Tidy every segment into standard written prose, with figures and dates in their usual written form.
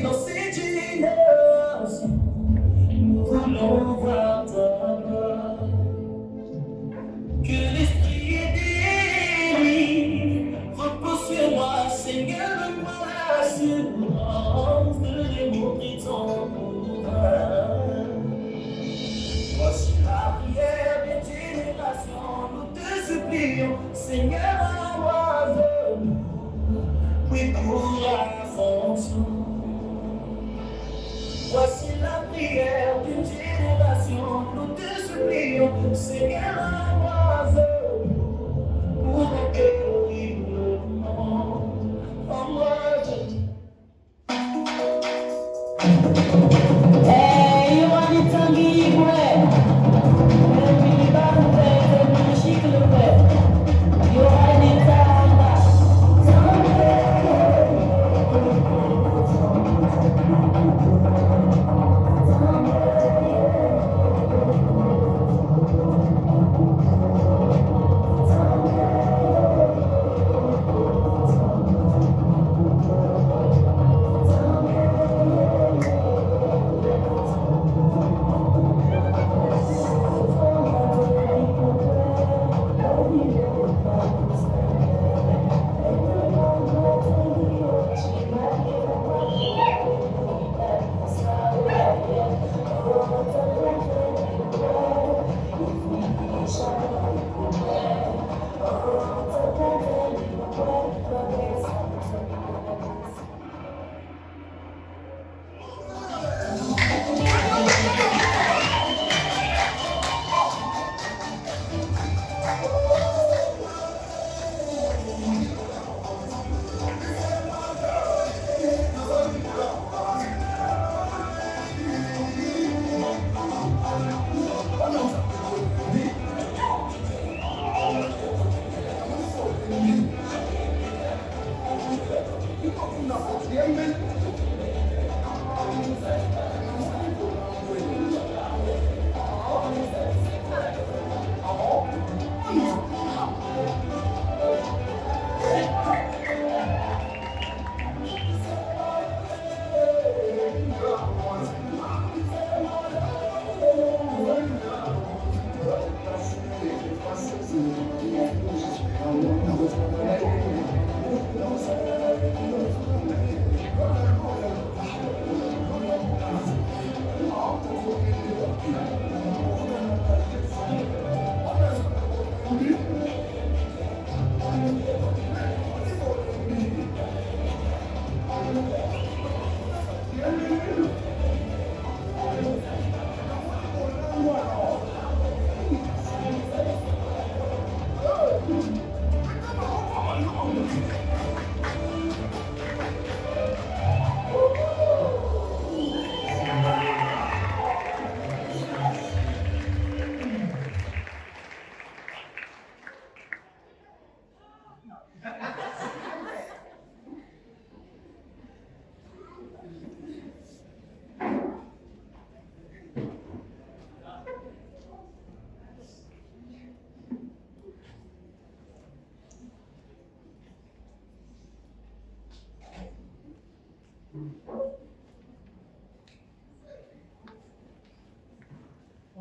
dans ces générations, nous voulons voir ta gloire. Que l'esprit est délivré, repose sur moi, Seigneur, donne-moi l'assurance de démontrer ton pouvoir. Voici la prière des générations, nous te supplions, Seigneur, envoie-nous, oui, pour la fonction. Voici la prière d'une génération, nous te supplions, Seigneur, envoie-nous, pour conquérir le monde. Envoie-nous. Hey, you want it to be great?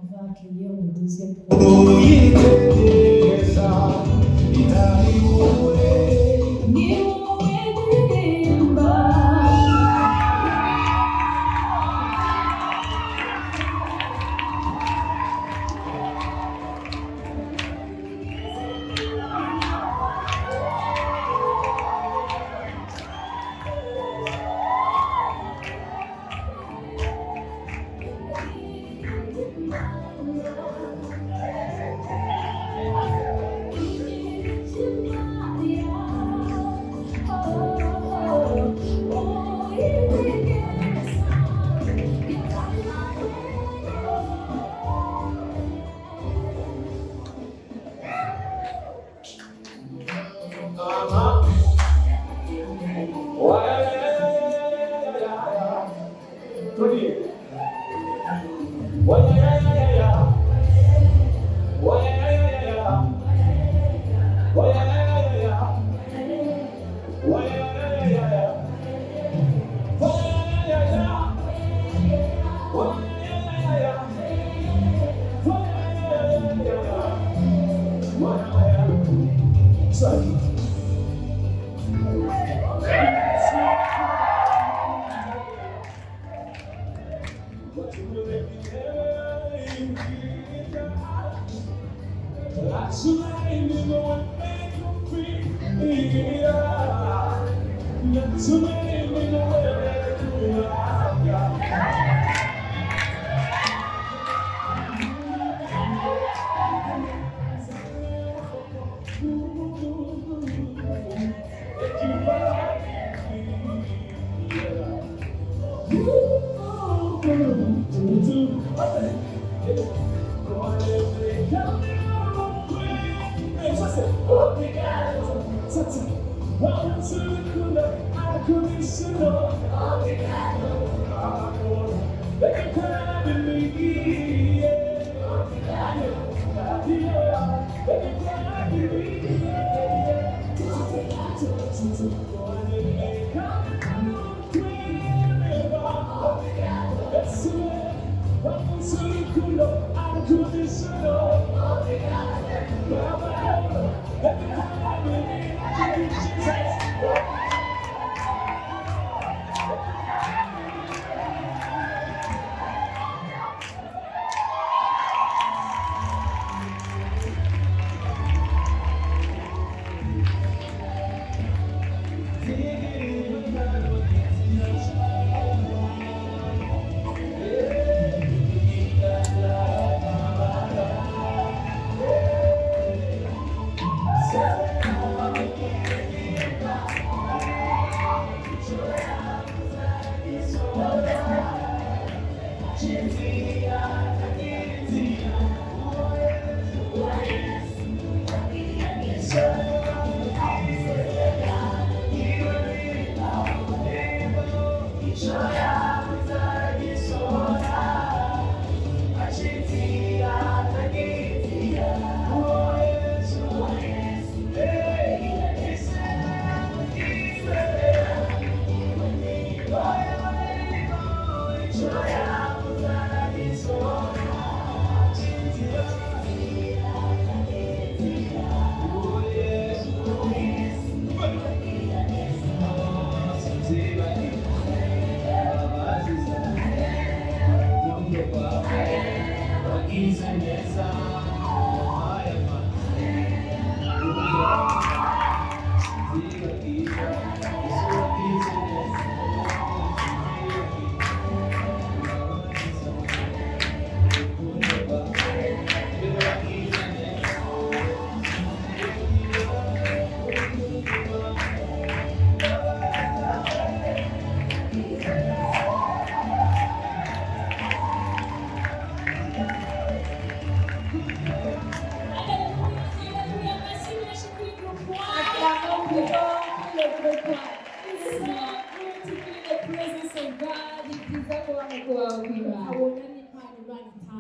On va accueillir le deuxième projet.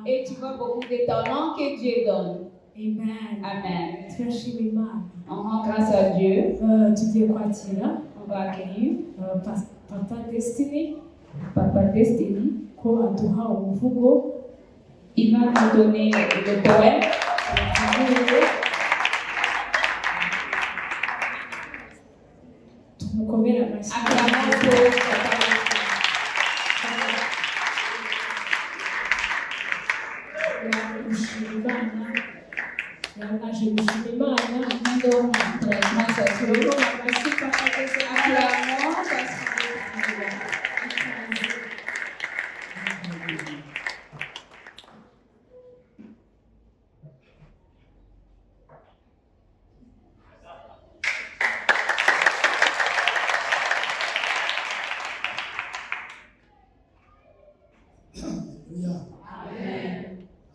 Et tu vois beaucoup de talents que Dieu donne. Amen. Amen. Turashima Imana. On rend grâce à Dieu. Tugiye kwakira On va accueillir Papa Destiny Papa Destiny. ko aduha umuvugo. Il va nous donner le poème. Tumukomere amashyi. Acclamons pour Papa. Gushima Imana. Yaje gushima Imana. Nous grâce à Dieu. Tumukomere amashyi Papa Destiny. Acclamons parce que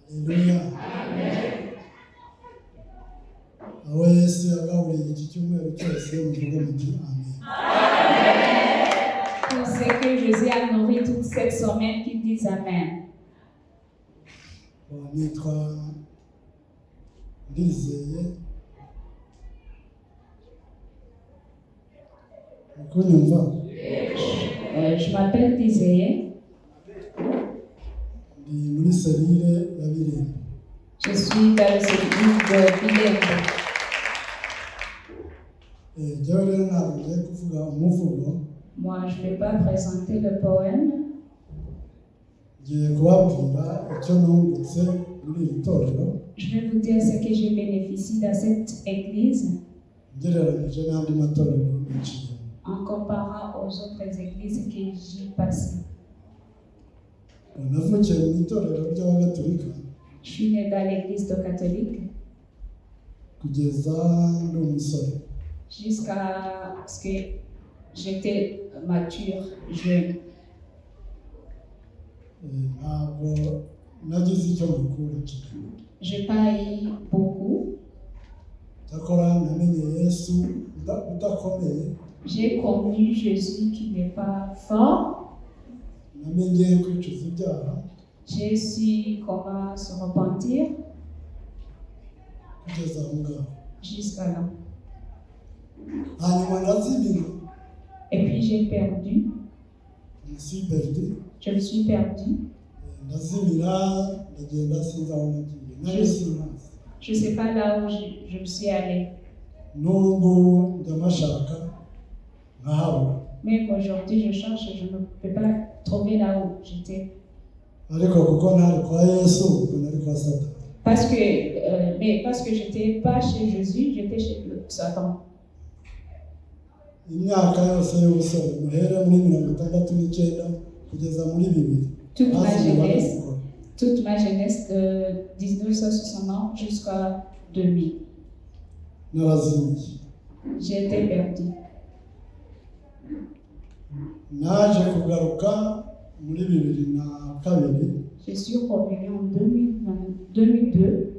Haleluya. Aho Yesu yagaburiye iki cyumweru cyose muvuge muti amen. pour ce que Jésus a nourri toute cette semaine, qui disent Amen. Nitwa Ndizeye. Ukunyumva? Je m'appelle Désiré. Ndi muri serire ya Birembo. Je suis dans le service de Bilembo. njyewe rero ntabwo ngiye kuvuga umuvugo, Moi, je ne vais pas présenter le poème. ngiye kubabwira icyo nungutse muri iri torero Je vais vous dire ce que je bénéficie dans cette église ngereranyije n'andi matorero nciyemo. en comparant aux autres églises que j'y passe. Navukiye mu itorero ry'abagatolika Je suis né dans l'église de catholique kugeza ndi umusore. jusqu'à ce que j'étais mature, jeune. Ntabwo nagize icyo mukura cyane. Je n'ai pas eu beaucoup. Cyakora namenye Yesu udakomeye, J'ai connu Jésus qui n'est pas fort. namenye kwicuza ibyaha J'ai su comment se repentir kugeza aho ngaho. jusqu'à là. Hanyuma nazimira, Et puis j'ai perdu. Je me suis perdu. ndazimira ndagenda sinzi aho nagiye, nari sinzi. Je ne sais pas là où je me suis allée. N'ubu ndamashaka nkahabura, Même aujourd'hui, je cherche et je ne peux pas trouver là où j'étais. ariko kuko ntari kwa Yesu ubwo nari kwa Satani. Mais parce que j'étais pas chez Jésus, j'étais chez Satan. Imyaka yose y'ubusore muhere muri 69 kugeza muri 2000. Toute ma Hasi jeunesse, barabikora. toute ma jeunesse de 1960 jusqu'à 2000, Narazimiye. j'étais perdu. Naje kugaruka muri 2002 Je suis revenu en 2002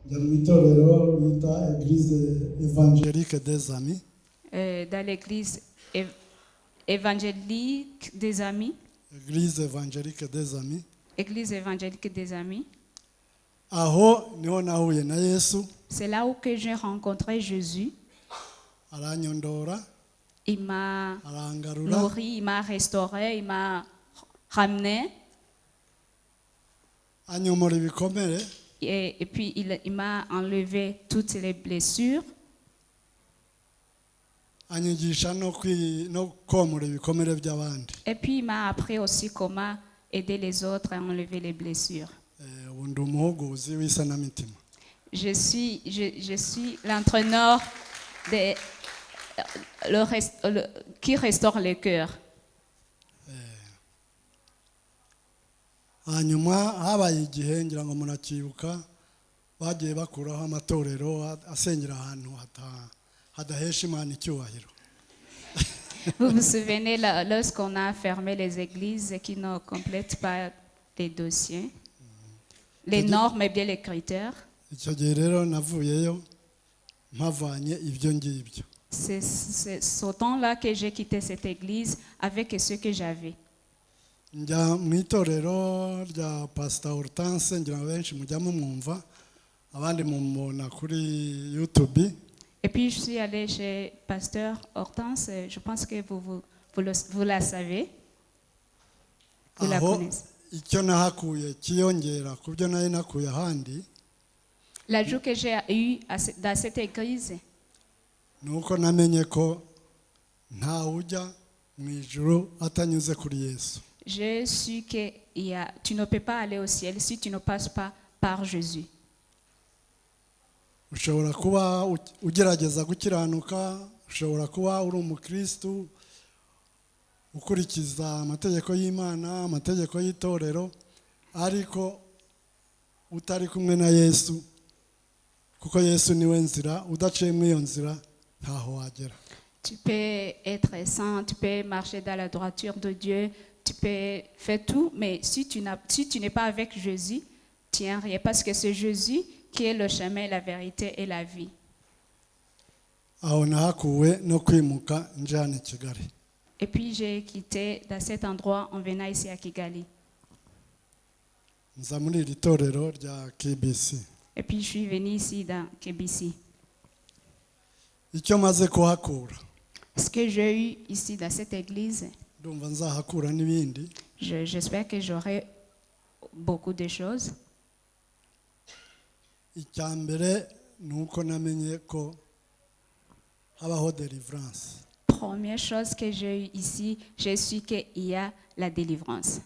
njya mu itorero bita Église évangélique des Amis. dans l'église évangélique des Amis. Église évangélique des Amis. Église évangélique des Amis. Aho niho nahuye na Yesu, C'est là où que j'ai rencontré Jésus. aranyondora, Il m'a arangarura, nourri, il m'a restauré, il m'a ramené. anyomora ibikomere, Et puis il m'a enlevé toutes les blessures. anyigisha no komora ibikomere by'abandi. Et puis il m'a appris aussi comment aider les autres à enlever les blessures. Ubu ndi umuhuguzi w'isanamitima. Je suis l'entraîneur qui restaure le cœur. Hanyuma habaye igihe ngira ngo murakibuka bagiye bakuraho amatorero asengera ahantu hadahesha Imana icyubahiro. Vous vous souvenez lorsqu'on a fermé les églises qui ne complètent pas les dossiers, les normes et bien les critères? Icyo gihe rero navuyeyo mpavanye ibyo ngibyo. C'est ce temps-là que j'ai quitté cette église avec ce que j'avais. Njya mu itorero rya Pastor Hortense, ngira ngo benshi mujya mumwumva, abandi mumubona kuri YouTube. Et puis je suis allée chez Pasteur Hortense, je pense que vous la savez, vous la Aho connaissez. icyo nahakuye kiyongera ku byo nari nakuye ahandi, L'ajout que j'ai eu dans cette église, ni uko namenye ko ntawe ujya mu ijuru atanyuze kuri Yesu. j'ai su que tu ne peux pas aller au ciel si tu ne passes pas par Jésus. Ushobora kuba ugerageza gukiranuka, ushobora kuba uri umukristu ukurikiza amategeko y'Imana, amategeko y'itorero, ariko utari kumwe na Yesu, kuko Yesu niwe nzira, udaciye mu iyo nzira ntaho wagera. Tu peux être saint, tu peux marcher dans la droiture de Dieu, tu peux faire tout, mais si tu n'es pas avec Jésus, tu n'es rien, parce que c'est Jésus qui est le chemin, la vérité et la vie. Aho nahakuwe no kwimuka nje hano i Kigali. Et puis j'ai quitté dans cet endroit en venant ici à Kigali. Nza muri iri torero rya KBC. Et puis je suis venue ici dans KBC. Icyo maze kuhakura, Ce que j'ai eu ici dans cette église, ndumva nzahakura n'ibindi. j'espère que j'aurai beaucoup de choses. Icya mbere ni uko namenye ko habaho deliverance. Première chose que j'ai eue ici, j'ai su qu'il y a la délivrance.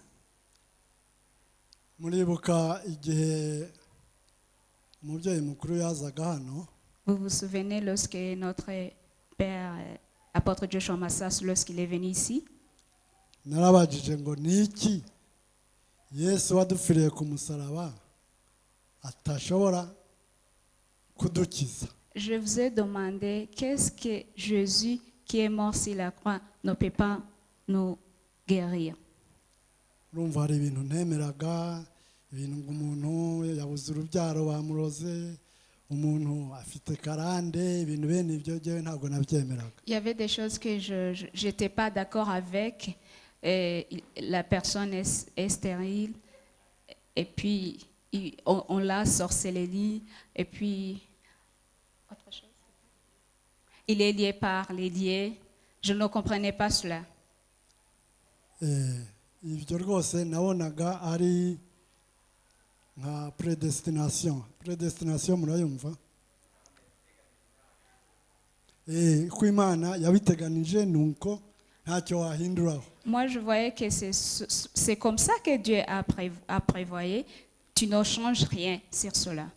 Muribuka igihe umubyeyi mukuru yazaga hano, Vous vous souvenez lorsque notre père, apôtre Joshua Massas, lorsqu'il est venu ici, narabajije ngo niki Yesu wadupfiriye ku musaraba atashobora kudukiza. je vous ai demandé qu'est-ce que Jésus qui est mort sur la croix ne peut pas nous guérir. Urumva hari ibintu ntemeraga, ibintu ngo umuntu yabuze urubyaro bamuroze, umuntu afite karande, ibintu bene ibyo byo ntabwo nabyemeraga. Il y avait des choses que je n'étais pas d'accord avec. La personne est stérile et puis on l'a sorcellerie et puis autre chose. Il est lié par les liés. Je ne comprenais pas cela. Ibyo rwose nabonaga ari nka predestination murayumva, ko Imana yabiteganije nuko ntacyo wahinduraho. Moi, je voyais que c'est comme ça que Dieu a prévoyé. Tu ne changes rien sur cela.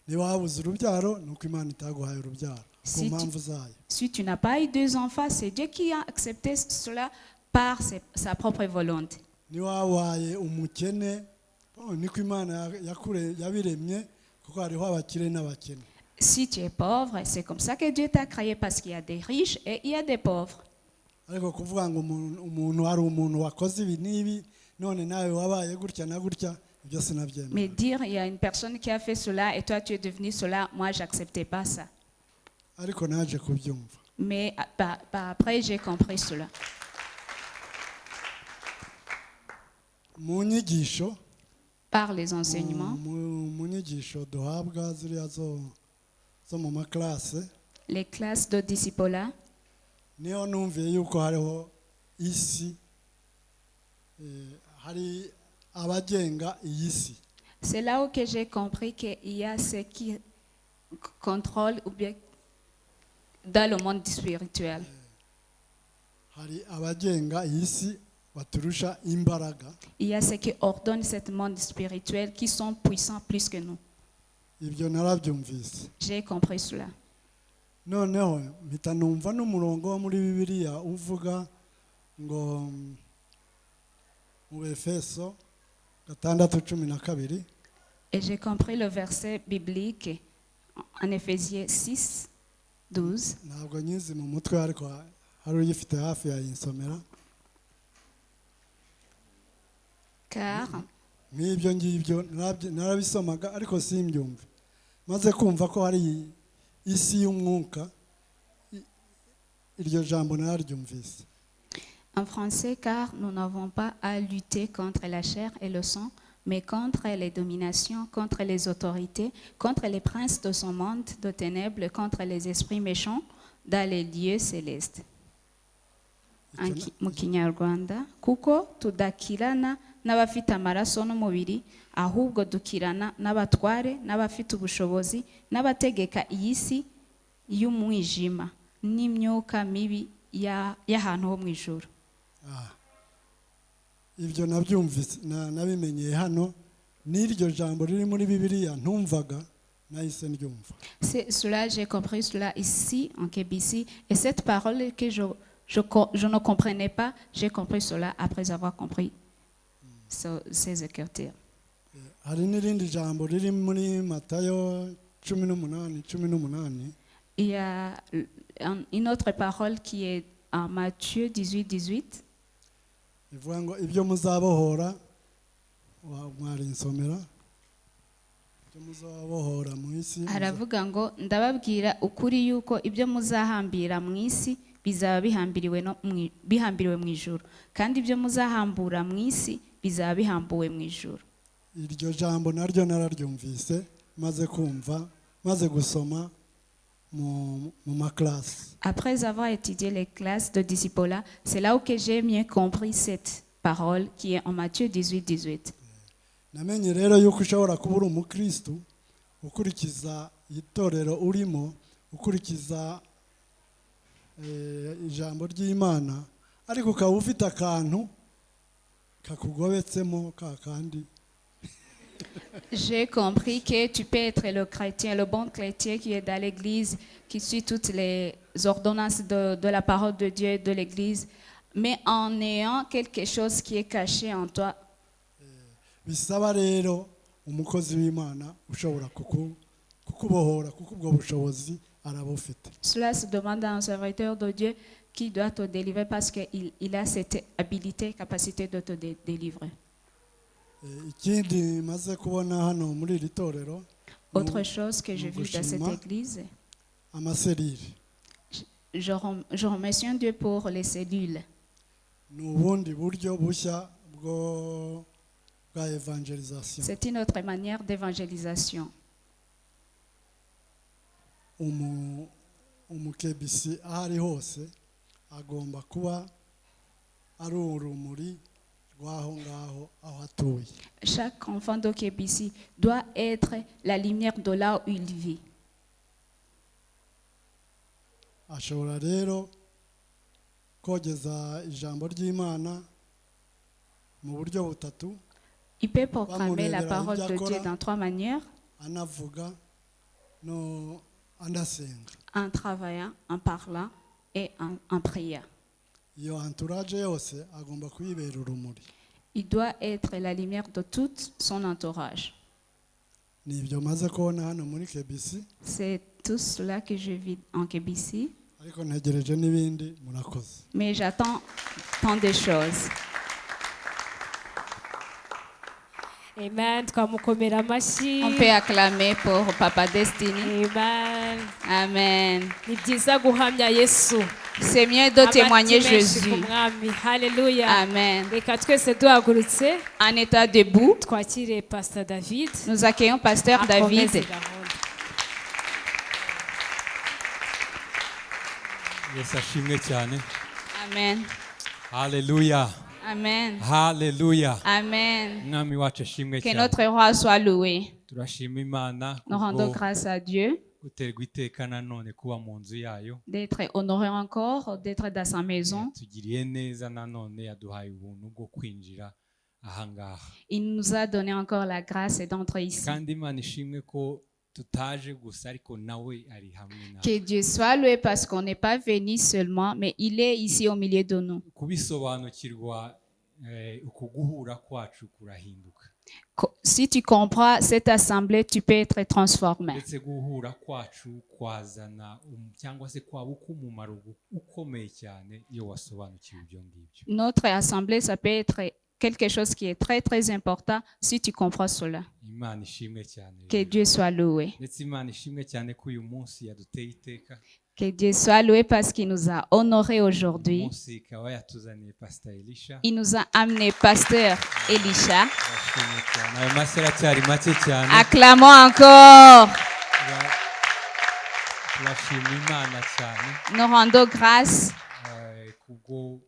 Niba wabuze urubyaro nuko Imana itaguhaye urubyaro ku mpamvu zayo. Si tu n'as pas eu deux enfants, c'est Dieu qui a accepté cela par sa propre volonté. Niba wabaye umukene niko Imana yabiremye, kuko hariho abakire n'abakene. Si tu es pauvre, c'est comme ça que Dieu t'a créé, parce qu'il y a des riches et il y a des pauvres. Ariko kuvuga ngo umuntu hari umuntu wakoze ibi n'ibi none nawe wabaye gutya na gutya, ibyo sinabyemera. Mais dire il y a une personne qui a fait cela et toi tu es devenu cela, moi j'acceptais pas ça. Ariko naje kubyumva. Mais après j'ai compris cela. Mu nyigisho, Par les enseignements, mu nyigisho duhabwa ziriya zo mu maklase, les classes de discipolat, niyo numviye yuko hariho isi, hari abagenga iyi si. c'est là où que j'ai compris qu'il y a ceux qui contrôlent ou bien dans le monde spirituel. Hari abagenga iyi si baturusha imbaraga. Il y a ceux qui ordonnent ce monde spirituel qui sont puissants plus que nous. Ibyo narabyumvise. J'ai compris cela. Noneho mpita numva n'umurongo wo muri Bibiliya uvuga ngo mu Efeso 6:12. Et j'ai compris le verset biblique en Éphésiens 6, 12. Ntabwo nyizi mu mutwe ariko hari uyifite hafi yayinsomera. Car N'ibyo ngibyo narabisomaga ariko simbyumve. Maze kumva ko hari isi y'umwuka, iryo jambo nararyumvise. en français, car nous n'avons pas à lutter contre la chair et le sang, mais contre les dominations, contre les autorités, contre les princes de ce monde de ténèbres, contre les esprits méchants dans les lieux célestes. Mu Kinyarwanda, kuko tudakirana n'abafite amaraso n'umubiri, ahubwo dukirana n'abatware n'abafite ubushobozi n'abategeka iyi si y'umwijima n'imyuka mibi y'ahantu ho mu ijuru. Ibyo nabyumvise nabimenyeye hano, n'iryo jambo riri muri Bibiliya ntumvaga nahise ndyumva. C'est cela, j'ai compris cela ici en KBC, et cette parole que je ne comprenais pas, j'ai compris cela après avoir compris ces écritures. Hari n'irindi jambo riri muri Matayo 18:18. Il y a une autre parole qui est en Matthieu 18:18. Ivuga ngo ibyo muzabohora, mwari insomera, ibyo muzabohora mu isi. Aravuga ngo ndababwira ukuri yuko ibyo muzahambira mu isi bizaba bihambiriwe mu ijuru, kandi ibyo muzahambura mu isi bizaba bihambuwe mu ijuru. Iryo jambo naryo nararyumvise maze kumva, maze gusoma mu maklase. Après avoir étudié les classes de discipolat, c'est là où que j'ai mieux compris cette parole qui est en Matthieu 18:18. Namenye rero yuko ushobora kuba uri umukristo ukurikiza itorero urimo, ukurikiza ijambo ry'imana ariko ukaba ufite akantu kakugobetsemo ka kandi J'ai compris que tu peux être le chrétien, le bon chrétien qui est dans l'église, qui suit toutes les ordonnances de la parole de Dieu, de l'église, mais en ayant quelque chose qui est caché en toi. bisaba rero umukozi w'imana ushobora kukubohora kuko ubwo bushobozi arabufite. Cela se demande à un serviteur de Dieu qui doit te délivrer parce qu'il a cette habilité, capacité de te délivrer. Ikindi maze kubona hano muri iri torero Autre chose que j'ai vu dans cette église, amaserire je remercie Dieu pour les cellules. ni ubundi buryo bushya bwa evangelisation. C'est une autre manière d'évangélisation. umukebisi aho ari hose agomba kuba ari urumuri rw'aho ngaho aho atuye. Chaque enfant de Kébissi doit être la lumière de là où il vit. ashobora rero kogeza ijambo ry'Imana mu buryo butatu. Il peut proclamer la parole de Dieu dans trois manières: anavuga no anasenga. en travaillant, en parlant et en priant. Iyo entourage yose agomba kuyibera urumuri. Il doit être la lumière de tout son entourage. Nibyo maze kubona hano muri KBC. C'est tout cela que je vis en Kébissi. Ariko ntegereje n'ibindi murakoze. Mais j'attends tant de choses. Amen. Twamukomera amashyi. On peut acclamer pour Papa Destiny. Amen. Amen. Ni byiza guhamya Yesu. C'est mieux de témoigner Amati menshi Jésus. ku mwami. Hallelujah. Amen. Reka twese duhagurutse En état debout, twakire Pastor David. nous accueillons Pasteur David. Akomeze gahunda. Yesu ashimwe cyane. Amen. Haleluya. Amen. Haleluya. Amen. Mwami wacu ashimwe Que cyane. notre roi soit loué. Turashima Imana Nous rendons kubwo grâce à Dieu guterwa iteka nanone kuba mu nzu yayo. d'être honoré encore, d'être dans sa maison. Tugiriye neza nanone yaduhaye ubuntu bwo kwinjira ahangaha. Il nous a donné encore la grâce d'entrer ici. Kandi Imana ishimwe ko tutaje gusa ariko nawe ari hamwe nawe. Que Dieu soit loué parce qu'on n'est pas venu seulement, mais il est ici au milieu de nous. Kubisobanukirwa ukuguhura kwacu kurahinduka. Si tu comprends cette assemblée, tu peux être transformé. Ndetse guhura kwacu kwazana cyangwa se kwaba umumaro ukomeye cyane iyo wasobanukiwe ibyo ngibyo. Notre assemblée, ça peut être quelque chose qui est très très important si tu comprends cela. Imana ishimwe cyane. Que Dieu soit loué. Ndetse Imana ishimwe cyane ko uyu munsi yaduteye iteka. Que Dieu soit loué parce qu'il nous a honorés aujourd'hui. Umunsi ikaba yatuzaniye Pastor Elisha. Il nous a amené Pasteur Elisha. Turashimye cyane. Ayo masera cyari make cyane. Acclamons encore. Turashima Imana cyane. Nous rendons grâce Kubwo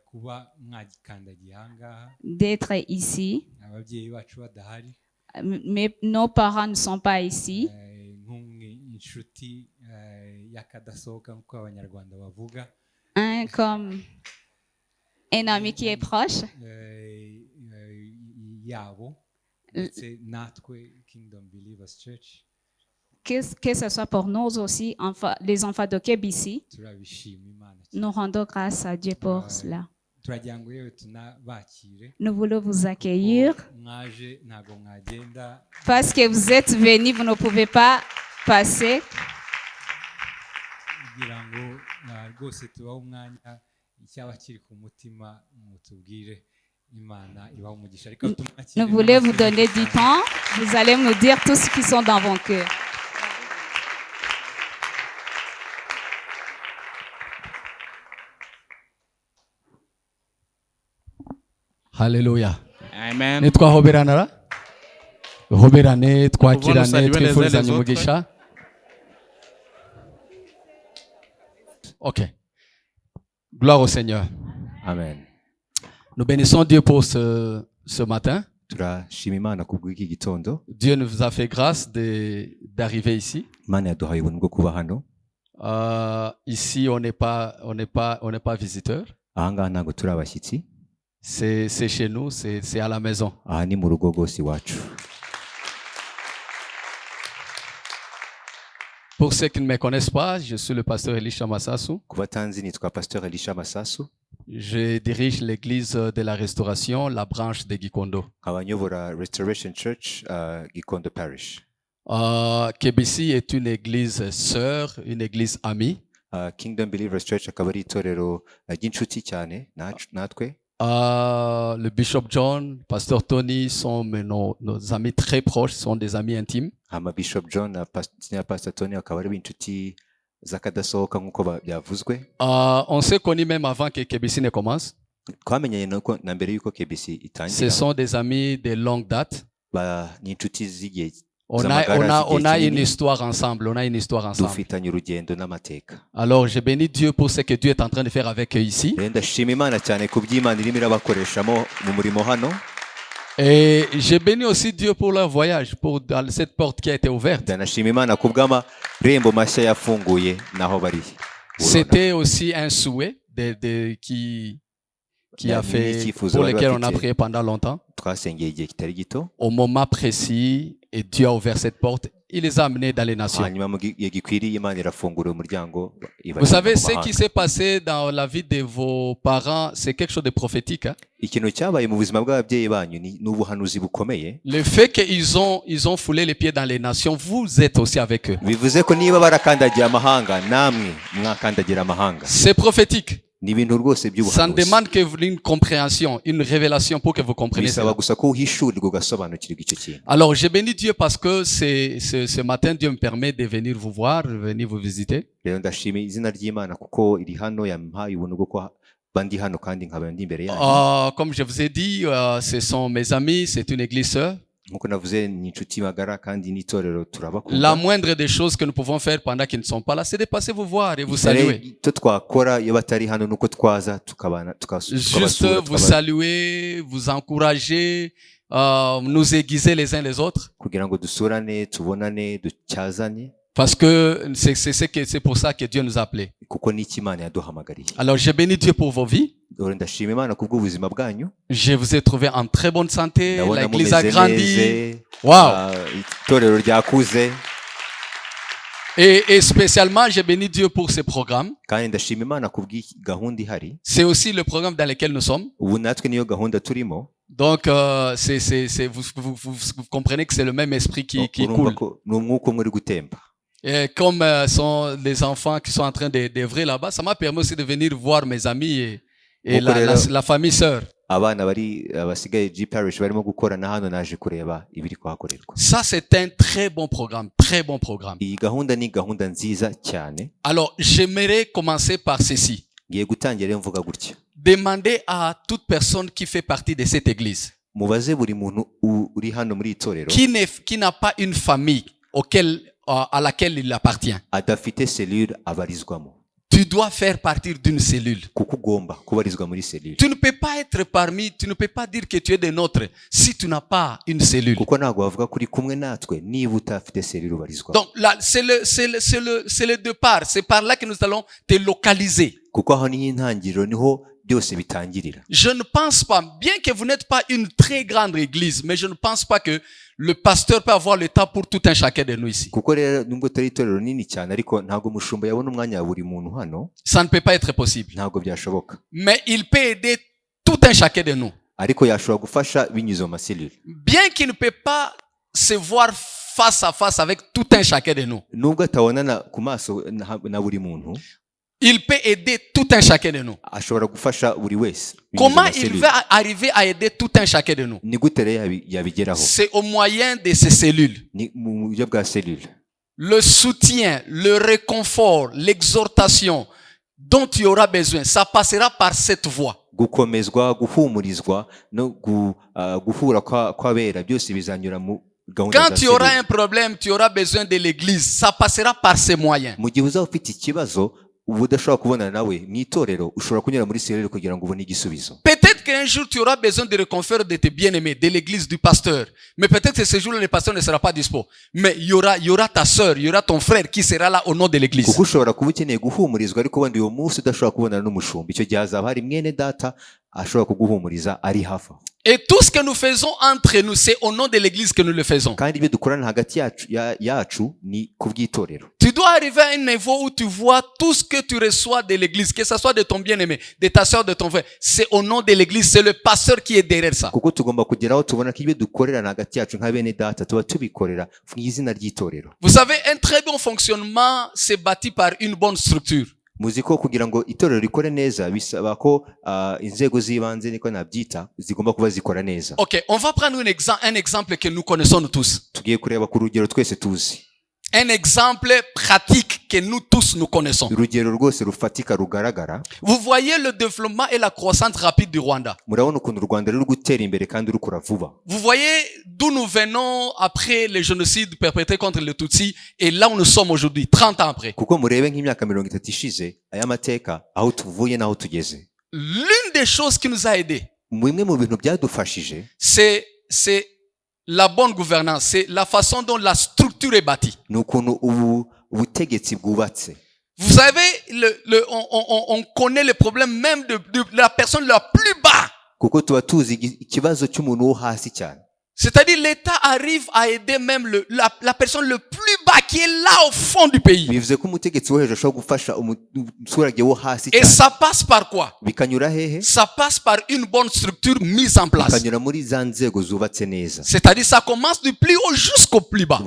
kuba mwagikandagiye ahangaha. d'être ici. Ababyeyi bacu badahari. Mais nos parents ne sont pas ici. Inshuti yakadasohoka nk'uko abanyarwanda bavuga. Comme un ami qui est proche. Yabo ndetse natwe Kingdom Believers Church. Que ce soit pour nous aussi, les enfants de Kébissi, Turabishima Imana. nous rendons grâce à Dieu pour cela. Turagira ngo yewe tunabakire. Nous voulons vous accueillir Mwaje ntago mwagenda. parce que vous êtes venus, vous ne pouvez pas passer. Kugira ngo rwose tubaho umwanya icyaba kiri ku mutima mutubwire. Imana ibaho umugisha. Ariko tumwakire. Nous voulons vous donner du temps. Vous allez nous dire tout ce qui sont dans vos cœurs. Haleluya. Amen. Nitwahoberanara hoberane twakirane saluer les uns twifurizanye les autres. umugisha. Ok. Gloire au Seigneur. Amen. Nous bénissons Dieu pour ce matin. Turashima Imana kubw'iki gitondo. Dieu nous a fait grâce d'arriver ici. Imana yaduhaye ubuntu bwo kuba hano. Ici, on n'est pas visiteur. ahangaha ntabwo turi abashyitsi, C'est chez nous, c'est à la maison. aha ni mu rugo rwose iwacu. Pour ceux qui ne me connaissent pas, je suis le pasteur Elisha Massasu. Ku batanzi nitwa Pasteur Elisha Masasu, Je dirige l'église de la Restauration, la branche de Gikondo. nkaba nyobora Restoration Church, Gikondo Parish. KBC est une église sœur, une église amie. Kingdom Believers Church akaba ari itorero ry'inshuti cyane natwe. Le Bishop John, Pasteur Tony sont nos amis très proches, sont des amis intimes. Hama Bishop John na Pastor Tony akaba ari inshuti zakadasohoka nk'uko byavuzwe. On s'est connus même avant que KBC ne commence. Twamenyanye na mbere y'uko KBC itangira. Ce sont des amis de longue date. Ni inshuti z'igihe. On a une histoire ensemble. Dufitanye urugendo n'amateka. Alors, je bénis Dieu pour ce que Dieu est en train de faire avec eux ici. Ndashima Imana cyane ku by'Imana irimo irabakoreshamo mu murimo hano. Et je bénis aussi Dieu pour leur voyage, pour cette porte qui a été ouverte. Ndanashima Imana ku bw'amarembo mashya yafunguye naho bari. C'était aussi un souhait qui a fait, pour lequel on a prié pendant longtemps. Twasengeye igihe kitari gito. Au moment précis, et Dieu a ouvert cette porte, il les a amenés dans les nations. Hanyuma mu gihe gikwiriye Imana irafungura umuryango. Vous savez, ce qui s'est passé dans la vie de vos parents, c'est quelque chose de prophétique. Ikintu cyabaye mu buzima bw'ababyeyi banyu ni ubuhanuzi bukomeye. Le fait qu'ils ont foulé les pieds dans les nations, vous êtes aussi avec eux. Bivuze ko niba barakandagira amahanga, namwe mwakandagira amahanga. C'est prophétique. Ni ibintu rwose by'ubuhanuzi. Ça ne demande qu'une compréhension, une révélation pour que vous compreniez cela. Bisaba gusa ko uhishurirwa ugasobanukirwa icyo kintu. Alors, je bénis Dieu parce que ce matin, Dieu me permet de venir vous voir, de venir vous visiter. Rero ndashima izina ry'Imana kuko iri hano yampaye ubuntu bwo ko bandi hano kandi nkaba ndi imbere yanyu. Comme je vous ai dit, ce sont mes amis, c'est une église sœur. Nkuko navuze ni inshuti magara kandi n'itorero turabakunda. La moindre des choses que nous pouvons faire pendant qu'ils ne sont pas là, c'est de passer vous voir et vous saluer. Icyo twakora iyo batari hano nuko twaza tukabana juste vous saluer, vous encourager, nous aiguiser les uns les autres. Kugira ngo dusurane, tubonane, ducyazanye. Parce que c'est pour ça que Dieu nous a appelés. Kuko ni Imana yaduhamagariye. Alors je bénis Dieu pour vos vies. Ndashima Imana kubw'ubuzima bwanyu. Je vous ai trouvé en très bonne santé, l'église a grandi. Wow. Itorero ryakuze. Et spécialement, je bénis Dieu pour ce programme. Kandi ndashima Imana kubw'gahunda ihari. C'est aussi le programme dans lequel nous sommes. Ubu natwe niyo gahunda turimo. Donc, vous comprenez que c'est le même esprit qui coule. N'umwuka umwe uri gutemba. Et comme sont les enfants qui sont en train d'œuvrer là-bas, ça m'a permis aussi de venir voir mes amis et la famille sœur. Abana bari abasigaye G Parish barimo gukorana hano naje kureba ibiri kuhakorerwa. Ça c'est un très bon programme, très bon programme. Iyi gahunda ni gahunda nziza cyane. Alors, j'aimerais commencer par ceci. Ngiye gutangira mvuga gutya. Demandez à toute personne qui fait partie de cette église, mubaze buri muntu uri hano muri itorero, qui n'a pas une famille à laquelle il appartient. adafite cellule abarizwamo. Tu dois faire partie d'une cellule. Kuko ugomba kubarizwa muri cellule. Tu ne peux pas être tu ne peux pas dire que tu es des nôtres si tu n'as pas une cellule. Kuko ntabwo bavuga kuri kumwe natwe niba utafite cellule ubarizwamo. Donc là, c'est le départ. C'est par là que nous allons te localiser. Kuko aho ni intangiriro niho byose bitangirira. Je ne pense pas, bien que vous n'êtes pas une très grande église, mais je ne pense pas que le pasteur peut avoir le temps pour tout un chacun de nous ici. Kuko rero nubwo tari itorero nini cyane ariko ntabwo umushumba yabona umwanya wa buri muntu hano. Ça ne peut pas être possible. Ntabwo byashoboka. Mais il peut aider tout un chacun de nous. Ariko yashobora gufasha binyuze mu cellule. Bien qu'il ne peut pas se voir face à face avec tout un chacun de nous. Nubwo atabonana ku maso na buri muntu. Il peut aider tout un chacun de nous. Ashobora gufasha buri wese. Comment il va arriver à aider tout un chacun de nous? Ni gute rero yabigeraho? C'est au moyen de ces cellules. Ni mu buryo bwa cellule. Le soutien, le réconfort, l'exhortation dont tu auras besoin, ça passera par cette voie. Gukomezwa, guhumurizwa no guhura kw'abera byose bizanyura mu gahunda za Quand tu auras un problème, tu auras besoin de l'église, ça passera par ces moyens. Mu gihe uzaba ufite ikibazo uba udashobora kubonana nawe mu itorero ushobora kunyura muri serire kugira ngo ubone igisubizo. Peut-être qu'un jour tu auras besoin de reconfort de tes bien-aimés, de l'église, du pasteur. Mais peut-être que ce jour-là, le pasteur ne sera pas dispo. Mais il y aura ta sœur, il y aura ton frère qui sera là au nom de l'église. Kuko ushobora kuba ukeneye guhumurizwa ariko wenda uyu munsi udashobora kubonana n'umushumba. Icyo gihe hazaba hari mwene data ashobora kuguhumuriza ari hafi aho. Et tout ce que nous faisons entre nous, c'est au nom de l'église que nous le faisons. Kandi ibyo dukorana hagati yacu ni ku bw'itorero. Tu dois arriver à un niveau où tu vois tout ce que tu reçois de l'église, que ce soit de ton bien-aimé, de ta sœur, de ton frère. C'est au nom de l'église, c'est le pasteur qui est derrière ça. Kuko tugomba kugeraho tubona ko ibyo dukorerana hagati yacu nka bene data tuba tubikorera mu izina ry'itorero. Vous savez, un très bon fonctionnement, c'est bâti par une bonne structure. Muzi ko kugira ngo itorero rikore neza bisaba ko inzego z'ibanze niko nabyita zigomba kuba zikora neza. Ok, on va prendre un exemple que nous connaissons nous tous. Tugiye kureba ku rugero twese tuzi. Un exemple pratique que nous tous nous connaissons. Urugero rwose rufatika rugaragara. Vous voyez le développement et la croissance rapide du Rwanda. Murabona ukuntu u Rwanda ruri gutera imbere kandi rukura vuba. Vous voyez d'où nous venons après le génocide perpétré contre les Tutsis et là où nous sommes aujourd'hui, 30 ans après. Kuko murebe nk'imyaka 30 ishize aya mateka aho tuvuye naho tugeze. L'une des choses qui nous a aidés, Bimwe mu bintu byadufashije c'est la bonne gouvernance, c'est la façon dont la structure est bâtie. ni ukuntu ubutegetsi bwubatse. Vous savez, on connaît le problème même de la personne la plus bas. Kuko tuba tuzi ikibazo cy'umuntu wo hasi cyane. C'est-à-dire l'État arrive à aider même la personne le plus bas qui est là au fond du pays. Bivuze ko umutegetsi wo hejuru ashobora gufasha umuturage wo hasi Et cyane. ça passe par quoi? Bikanyura hehe? Ça passe par une bonne structure mise en place. Bikanyura muri za nzego zubatse neza. C'est-à-dire ça commence du plus haut jusqu'au plus bas.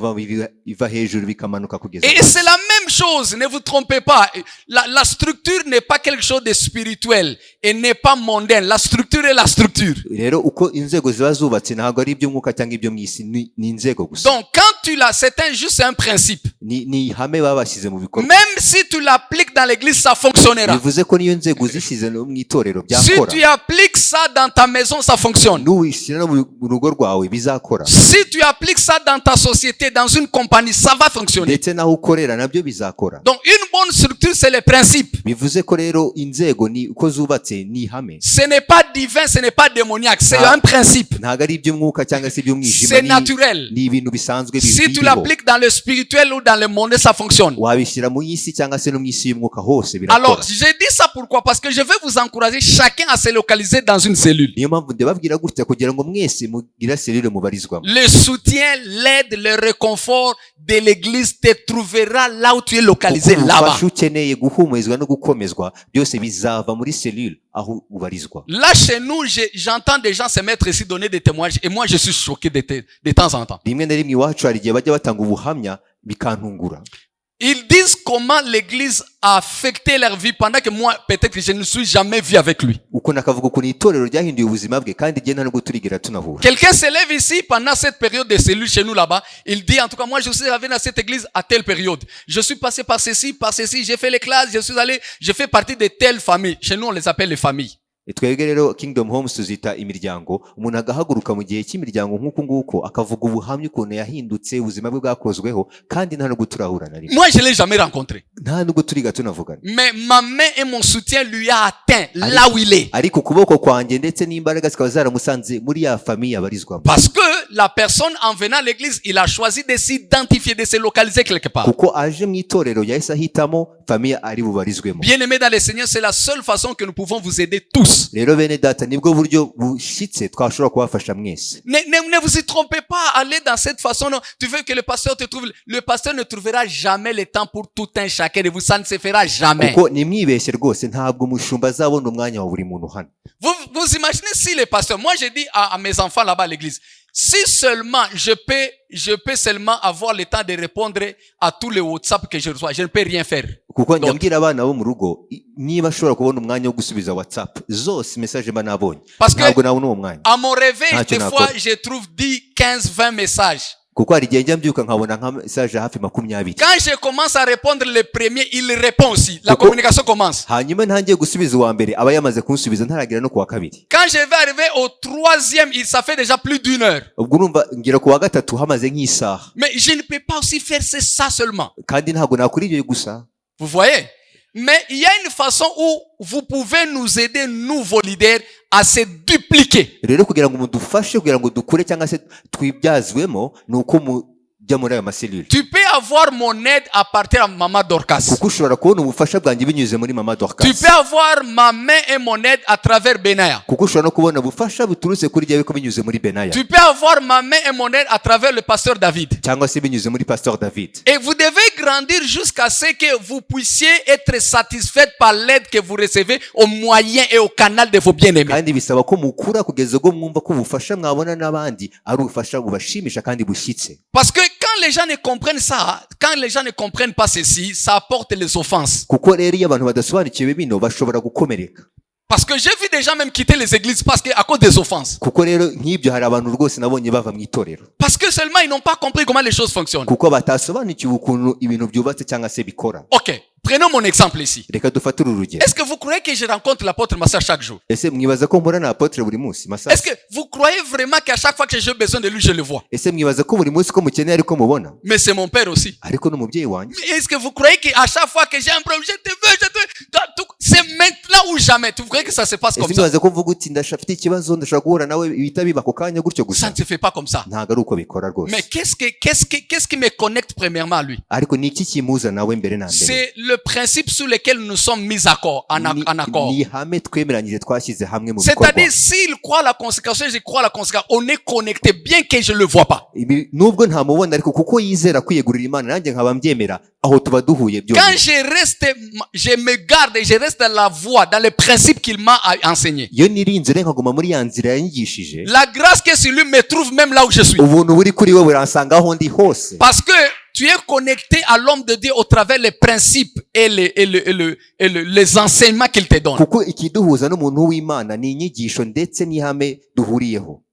Iva hejuru bikamanuka kugeza. Et c'est la même chose, ne vous trompez pas. La structure n'est pas quelque chose de spirituel et n'est pas mondaine. La structure est la structure. Rero uko inzego ziba zubatse ntabwo ari iby'umwuka cyangwa ibyo mw'isi ni inzego gusa. Donc quand tu l'as, c'est un principe. Ni ihame babashyize mu bikorwa. Même si tu l'appliques dans l'église, ça fonctionnera. Bivuze ko niyo nzego zishyize mu itorero Si byakora. tu appliques ça dans ta maison, ça fonctionne. N'uwishyira no mu rugo rwawe bizakora. Si tu appliques ça dans ta société, dans une compagnie, ça va fonctionner. Ndetse naho ukorera nabyo bizakora. Donc une bonne structure, c'est le principe. Bivuze ko rero inzego ni uko zubatse ni ihame. Ce n'est pas divin, ce n'est pas démoniaque, c'est un principe. Ntabwo ari iby'umwuka cyangwa se iby'umwijima. C'est naturel. Ni ibintu bisanzwe Si tu biriho. l'appliques dans le spirituel ou dans le monde, ça fonctionne. Wabishyira mu isi cyangwa se no mu isi y'umwuka hose Alors, birakora. j'ai dit ça pourquoi? Parce que je vais vous encourager chacun à se localiser dans une cellule. Niyo mpamvu ndababwira gutya kugira ngo mwese mugira serire mubarizwamo. Le soutien, l'aide, le réconfort de l'église te trouvera là où tu es localisé, Kuko là-bas. ubufasha ukeneye guhumurizwa no gukomezwa byose bizava muri serire aho ubarizwa. Là, chez nous, j'entends des gens se mettre ici, donner des témoignages, et moi, je suis choqué de temps en temps. Rimwe na rimwe iwacu hari igihe bajya batanga ubuhamya bikantungura. Ils disent comment l'église a affecté leur vie pendant que moi, peut-être que je ne suis jamais vu avec lui. Uko nakavuga ukuntu itorero ryahinduye ubuzima bwe kandi igihe nta nubwo turigera tunahura. Quelqu'un se lève ici pendant cette période de cellule chez nous là-bas. Il dit, en tout cas, moi, je suis arrivé dans cette église à telle période. Je suis passé par ceci, j'ai fait les classes, je fais partie de telle famille. Chez nous, on les appelle les familles. Twebwe rero Kingdom Homes tuzita imiryango. Umuntu agahaguruka mu gihe cy'imiryango nk'uko nguko akavuga ubuhamya ukuntu yahindutse ubuzima bwe bwakozweho kandi nta nubwo turahura na rimwe. Moi, je l'ai jamais rencontré. Nta nubwo turiga tunavugana. Mais ma main et mon soutien lui a atteint là où il est. Ariko ukuboko kwanjye ndetse n'imbaraga zikaba zaramusanze muri ya famiye abarizwamo. Parce que la personne en venant à l'église, il a choisi de s'identifier, de se localiser quelque part. Kuko aje mu itorero yahise ahitamo famiye ari bubarizwemo. Bien-aimés dans le Seigneur, c'est la seule façon que nous pouvons vous aider tous. Rero bene data nibwo buryo bushitse twashobora kubafasha mwese. Ne vous y trompez pas, allez dans cette façon. Non. Tu veux que le pasteur te trouve. Le pasteur ne trouvera jamais le temps pour tout un chacun de vous. Ça ne se fera jamais. Kuko nimwibeshye rwose ntabwo umushumba azabona umwanya wa buri muntu hano. Vous imaginez si les pasteurs, moi j'ai dit à mes enfants là-bas à l'église, si seulement je peux seulement avoir le temps de répondre à tous les WhatsApp que je reçois, je ne peux rien faire. Kuko njya abana bo mu rugo niba ashobora kubona umwanya wo gusubiza WhatsApp zose message mba nabonye. Ntabwo nabona uwo mwanya. À mon réveil, des fois je trouve 10, 15, 20 messages. Kuko hari igihe njya mbyuka nkabona nka message hafi 20. Quand je commence à répondre le premier, il répond aussi. La communication commence. Hanyuma ntangiye gusubiza uwa mbere aba yamaze kunsubiza ntaragira no kuwa kabiri. Quand je vais arriver au troisième, ça fait déjà plus d'une heure. Ubwo urumva ngira kuwa gatatu hamaze nk'isaha. Mais je ne peux pas aussi faire ça seulement. Kandi ntabwo nakora ibyo gusa. Vous voyez? Mais il y a une façon où vous pouvez nous aider, nous, vos leaders, à se dupliquer. rero kugira ngo mudufashe kugira ngo dukure cyangwa se twibyazwemo ni uko mujya muri ayo maselule. Tu peux avoir mon aide à partir de Maman Dorcas. kuko ushobora kubona ubufasha bwanjye binyuze muri Mama Tu Dorcas. peux avoir ma main et mon aide à travers Benaya. kuko ushobora no kubona ubufasha buturutse kuri jyewe ko binyuze muri Benaya Tu peux avoir ma main et mon aide à travers le pasteur David. cyangwa se binyuze muri Pasteur David. Et vous devez grandir jusqu'à ce que vous puissiez être satisfait par l'aide que vous recevez au moyen et au canal de vos bien-aimés. kandi bisaba ko mukura kugeza ubwo mwumva ko ubufasha mwabona n'abandi ari ubufasha bubashimisha kandi bushyitse. Parce que quand les gens ne comprennent ça, quand les gens ne comprennent pas ceci, ça apporte les offenses. kuko rero iyo abantu badasobanukiwe bino bashobora gukomereka. Parce que j'ai vu des gens même quitter les églises parce que à cause des offenses. kuko rero nk'ibyo hari abantu rwose nabonye bava mu itorero Parce que seulement ils n'ont pas compris comment les choses fonctionnent. kuko batasobanukiwe ukuntu ibintu byubatse cyangwa se bikora. Ok, prenons mon exemple ici. reka dufate uru rugero. Est-ce que vous croyez que je rencontre l'apôtre Massa chaque jour? ese mwibaza ko mpura na apotre buri munsi Massa? Est-ce que vous croyez vraiment qu'à chaque fois que j'ai besoin de lui, je le vois? ese mwibaza ko buri munsi ko mukeneye ariko mubona? Mais c'est mon père aussi. ariko n'umubyeyi wanjye. Mais est-ce que vous croyez qu'à chaque fois que j'ai un problème, je te veux, c'est maintenant ou jamais? Vous croyez que ça se passe comme ese ça? mwibaza ko mvuga uti ndashafite ikibazo ndashaka guhura nawe ibihita biba ako kanya gutyo Ça gusa? ne se fait pas comme ça. ntabwo ari uko bikora rwose. Mais qu'est-ce qui me connecte premièrement à lui? ariko ni iki kimuza nawe mbere na mbere? C'est le principe sur lequel nous sommes mis en accord. ni ihame twemeranyije twashyize hamwe mu bikorwa. C'est-à-dire, s'il croit la conséquence, je crois la conséquence, on est connecté bien que je ne le vois pas. nubwo ntamubona ariko kuko yizera kwiyegurira Imana nanjye nkaba mbyemera aho tuba duhuye byose. Quand je me garde et je reste dans la voie, dans les principes qu'il m'a enseigné. iyo nirinze rero nkaguma muri ya nzira yanyigishije, La grâce qui est sur lui me trouve même là où je suis. ubuntu buri kuri we buransanga aho ndi hose. Parce que tu es connecté à l'homme de Dieu au travers les principes et les enseignements qu'il te donne. kuko ikiduhuza n'umuntu w'Imana ni inyigisho ndetse n'ihame duhuriyeho.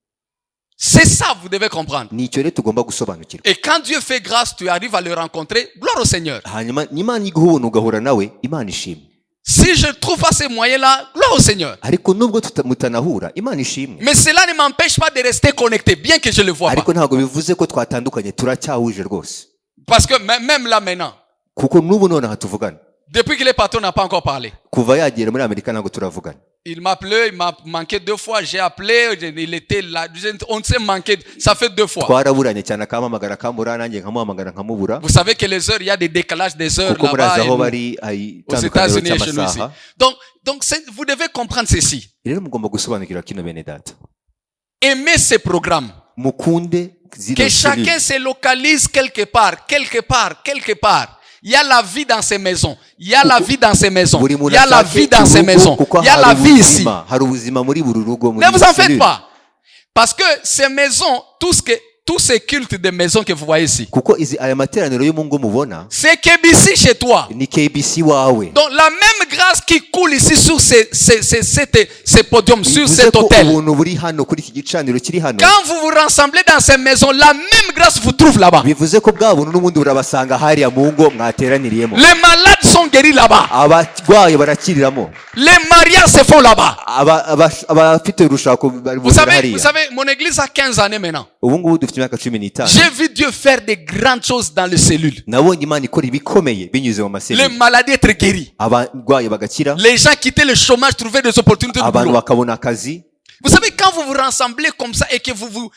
C'est ça, vous devez comprendre. ni icyo rero tugomba gusobanukirwa. Et quand Dieu fait grâce, tu arrives à le rencontrer, gloire au Seigneur. hanyuma n'Imana iguha ubuntu ugahura nawe, Imana ishimwe. Si je ne trouve pas ces moyens-là, gloire au Seigneur. ariko nubwo mutanahura, Imana ishimwe. Mais cela ne m'empêche pas de rester connecté, bien que je ne le vois pas. ariko ntabwo bivuze ko twatandukanye, turacyahuje rwose. Parce que même là maintenant, kuko n'ubu nonaha tuvugana, depuis que les patrons n'ont pas encore parlé, kuva yagera muri Amerika ntabwo turavugana. il m'a appelé, il m'a manqué 2 fois, j'ai appelé, il était là, on s'est manqué, ça fait 2 fois. twaraburanye cyane, akampamagara akamubura, nanjye nkamuhamagara nkamubura. Vous savez que les heures, il y a des décalages des heures kuko murazi là-bas aho et bari aux itandukaniro États-Unis et chez nous ici. cy'amasaha. Donc vous devez comprendre ceci. rero mugomba gusobanukirwa kino bene data. Aimez ces programmes. mukunde zino Que chacun se localise quelque part. Il y a la vie dans ces maisons. Il y a la vie dans ces maisons. buri Il muntu y a la ashake vie dans ces urugo, maisons. kuko Il y a la hari vie ici. ubuzima, hari ubuzima muri buri rugo, muri Ne vous en faites cellule. pas. Parce que ces maisons, tous ces cultes de maisons que vous voyez ici, kuko aya materaniro yo mu ngo mubona c'est KBC chez toi. ni KBC wawe. Donc la même grâce qui coule ici sur ces podiums, sur bivuze cet ko hôtel. ubuntu buri hano kuri iki gicaniro kiri hano, Quand vous vous rassemblez dans ces maisons, la même grâce vous trouve là-bas. bivuze ko bwa buntu n'ubundi burabasanga hariya mu ngo mwateraniriyemo. Les malades sont guéris là-bas. abarwayi barakiriramo, Les mariages se font là-bas. abafite urushako bari Vous hariya. savez, mon église a 15 années maintenant. ubu ngubu dufite imyaka 15. J'ai vu Dieu faire des grandes choses dans les cellules. nabonye Imana ikora ibikomeye binyuze mu Les maselule, maladies être guéris. abarwayi bagakira, Les gens quittaient le chômage, trouvaient des opportunités de abantu boulot. bakabona akazi. Vous savez, quand vous vous rassemblez comme ça et que vous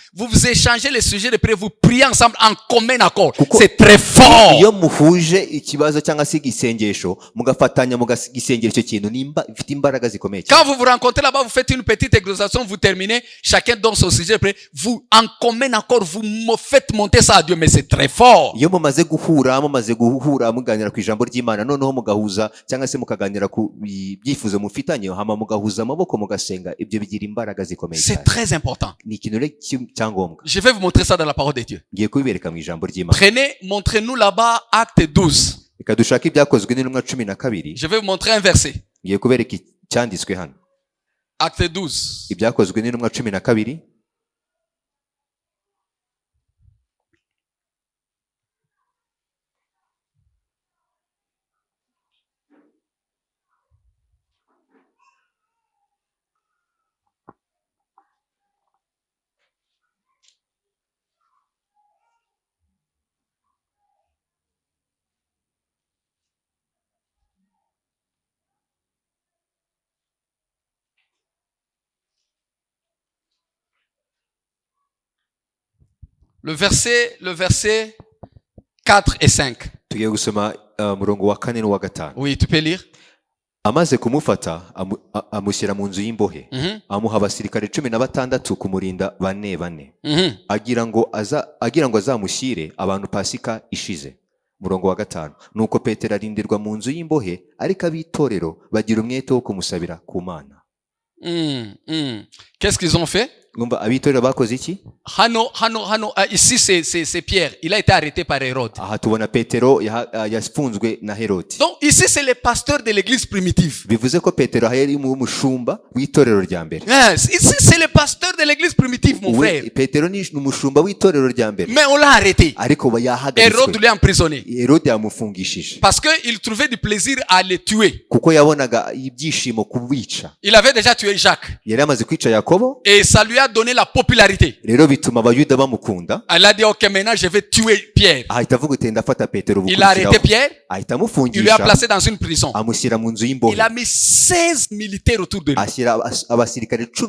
échangez les sujets de prière, vous priez ensemble en commun accord, c'est très fort. iyo muhuje ikibazo cyangwa se igisengesho mugafatanya mugisengera icyo kintu, bifite imbaraga zikomeye cyane. Quand vous vous rencontrez là-bas, vous faites une petite exhortation, vous terminez, chacun donne son sujet de prière, vous en commun accord, vous me faites monter ça à Dieu, mais c'est très fort. iyo mumaze guhura muganira ku ijambo ry'Imana, noneho mugahuza cyangwa se mukaganira ku byifuzo mufitanye, hama mugahuza amaboko mugasenga, ibyo bigira imbaraga zikomeye C'est cyane. très important. ni ikintu rero cyangombwa. Je vais vous montrer ça dans la parole de Dieu. ngiye kubibereka mu ijambo ry'Imana. Prenez, montrez-nous là-bas, acte 12. reka dushake ibyakozwe n'intumwa 12. Je vais vous montrer un verset. ngiye kubereka icyanditswe hano. Acte 12. ibyakozwe n'intumwa 12. Le verset 4 et 5. tugiye gusoma murongo wa 4 n'uwa 5. Oui, tu peux lire. Amaze kumufata amushyira mu nzu y'imbohe, amuha abasirikare 16 kumurinda bane agira ngo azamushyire abantu Pasika ishize. Murongo wa 5. Nuko Petero arindirwa mu nzu y'imbohe, ariko abitorero bagira umwete wo kumusabira ku Mana. Qu'est-ce qu'ils ont fait? Ngumva abitorero bakoze iki? Ici c'est Pierre. Il a été arrêté par Hérode. Aha tubona Petero yafunzwe na Herode. Donc ici c'est le pasteur de l'église primitive. Bivuze ko Petero yari mu mushumba w'itorero rya mbere. Yes, ici c'est le pasteur de l'église primitive, mon frère. Petero ni umushumba w'itorero rya mbere. Mais on l'a arrêté. Ariko yahagaritswe. Hérode l'a emprisonné. Herode yamufungishije. Parce que il trouvait du plaisir à le tuer. Kuko yabonaga ibyishimo kubica. Il avait déjà tué Jacques. Yari amaze kwica Yakobo. Et ça lui a donné la popularité. Rero bituma abayuda bamukunda. Elle a dit OK, maintenant je vais tuer Pierre. Ahita avuga ati ndafata Petero. Il a arrêté Pierre. Ahita Il lui a amufungisha. placé dans une prison. Amushyira mu nzu y'imbohe. Il a mis 16 militaires autour de lui. Ashyira abasirikare 16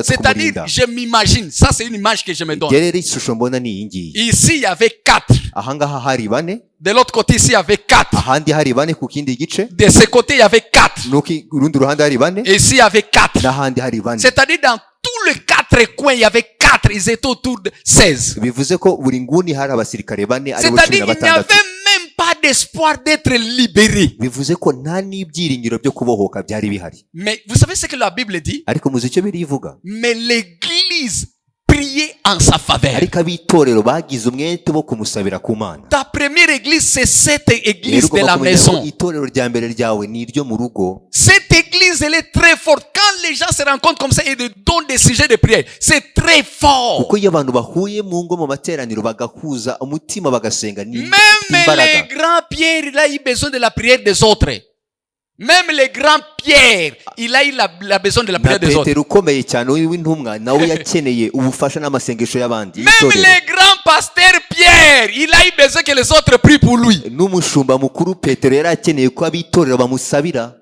C'est-à-dire, kumurinda. je m'imagine, ça c'est une image que je me donne. Rero ishusho mbona ni iyi ngiyi. Ici, il y avait 4. Ahangaha hari bane. De l'autre côté, ici, il y avait 4. Ahandi hari bane ku kindi gice. De ce côté, il y avait 4. Nuko urundi ruhande hari bane. Et ici, il y avait 4. N'ahandi hari bane. C'est-à-dire, dans tous les 4 coins, il y avait 4. Ils étaient autour de 16. Bivuze ko buri nguni hari abasirikare bane ari bo C'est-à-dire, il n'y 16. avait même pas d'espoir d'être libéré. Bivuze ko nta n'ibyiringiro byo kubohoka byari bihari. Mais vous savez ce que la Bible dit? Ariko muzi icyo birivuga? Mais l'église priait en sa faveur. Ariko abitorero bagize umwete wo kumusabira ku Mana. Ta première église, c'est cette église Rero de la ugomba kumenya ko maison. itorero rya mbere ryawe ni iryo mu rugo. Cette église, elle est très forte. Quand les gens se rencontrent comme ça et donnent des sujets de prière, c'est très fort. Kuko iyo abantu bahuye mu ngo mu materaniro bagahuza umutima bagasenga ni Même les imbaraga. grands Pierre, il a eu besoin de la prière des autres. Même les grands Pierre, il a eu la besoin de la Na prière des autres. Petero ukomeye cyane w'intumwa nawe yakeneye ubufasha n'amasengesho y'abandi. Même Itorero. les grands pasteurs Pierre, il a eu besoin que les autres prient pour lui. N'umushumba mukuru Petero yari akeneye ko abitorero bamusabira.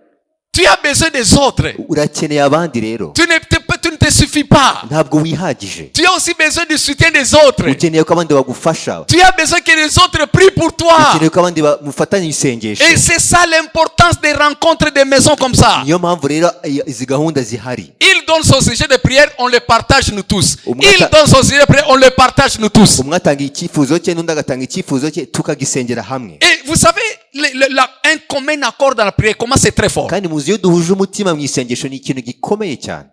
Tu as besoin des autres. Urakeneye abandi rero. Tu ne te suffis pas. Ntabwo wihagije. Tu as aussi besoin du soutien des autres. Ukeneye ko abandi bagufasha. Tu as besoin que les autres prient pour toi. Ukeneye ko abandi bamufatanya isengesho. Et c'est ça l'importance des rencontres des maisons comme ça. Niyo mpamvu rero izi gahunda zihari. Il donne son sujet de prière, on le partage nous tous. Umwaka- Il donne son sujet de prière, on le partage nous tous. Umwe atanga icyifuzo cye n'undi agatanga icyifuzo cye tukagisengera hamwe. Et vous savez, un commun accord dans la prière, comment c'est très fort. Kandi muzi iyo duhuje umutima mu isengesho ni ikintu gikomeye cyane.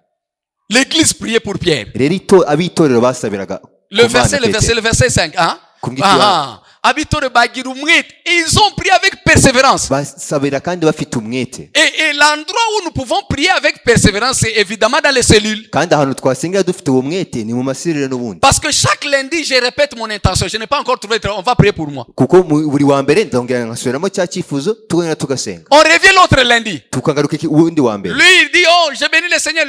L'église priait pour Pierre. Rero abitorero basabiraga Le ku Mana verset, Petero. le verset 5. Hein? Kumgiti Ah, Abitore bagira umwete. Ils ont prié avec persévérance. basabira kandi bafite umwete. Et l'endroit où nous pouvons prier avec persévérance, c'est évidemment dans les cellules. Kandi ahantu twasengera dufite uwo mwete ni mu masirire n'ubundi. Parce que chaque lundi, je répète mon intention. Je n'ai pas encore trouvé. On va prier pour moi. Kuko buri wa mbere ndongera nkasubiramo cya cyifuzo tugenda tugasenga. On revient l'autre lundi. Tukagaruka uwundi wa mbere. Lui, il dit, oh, j'ai béni le Seigneur.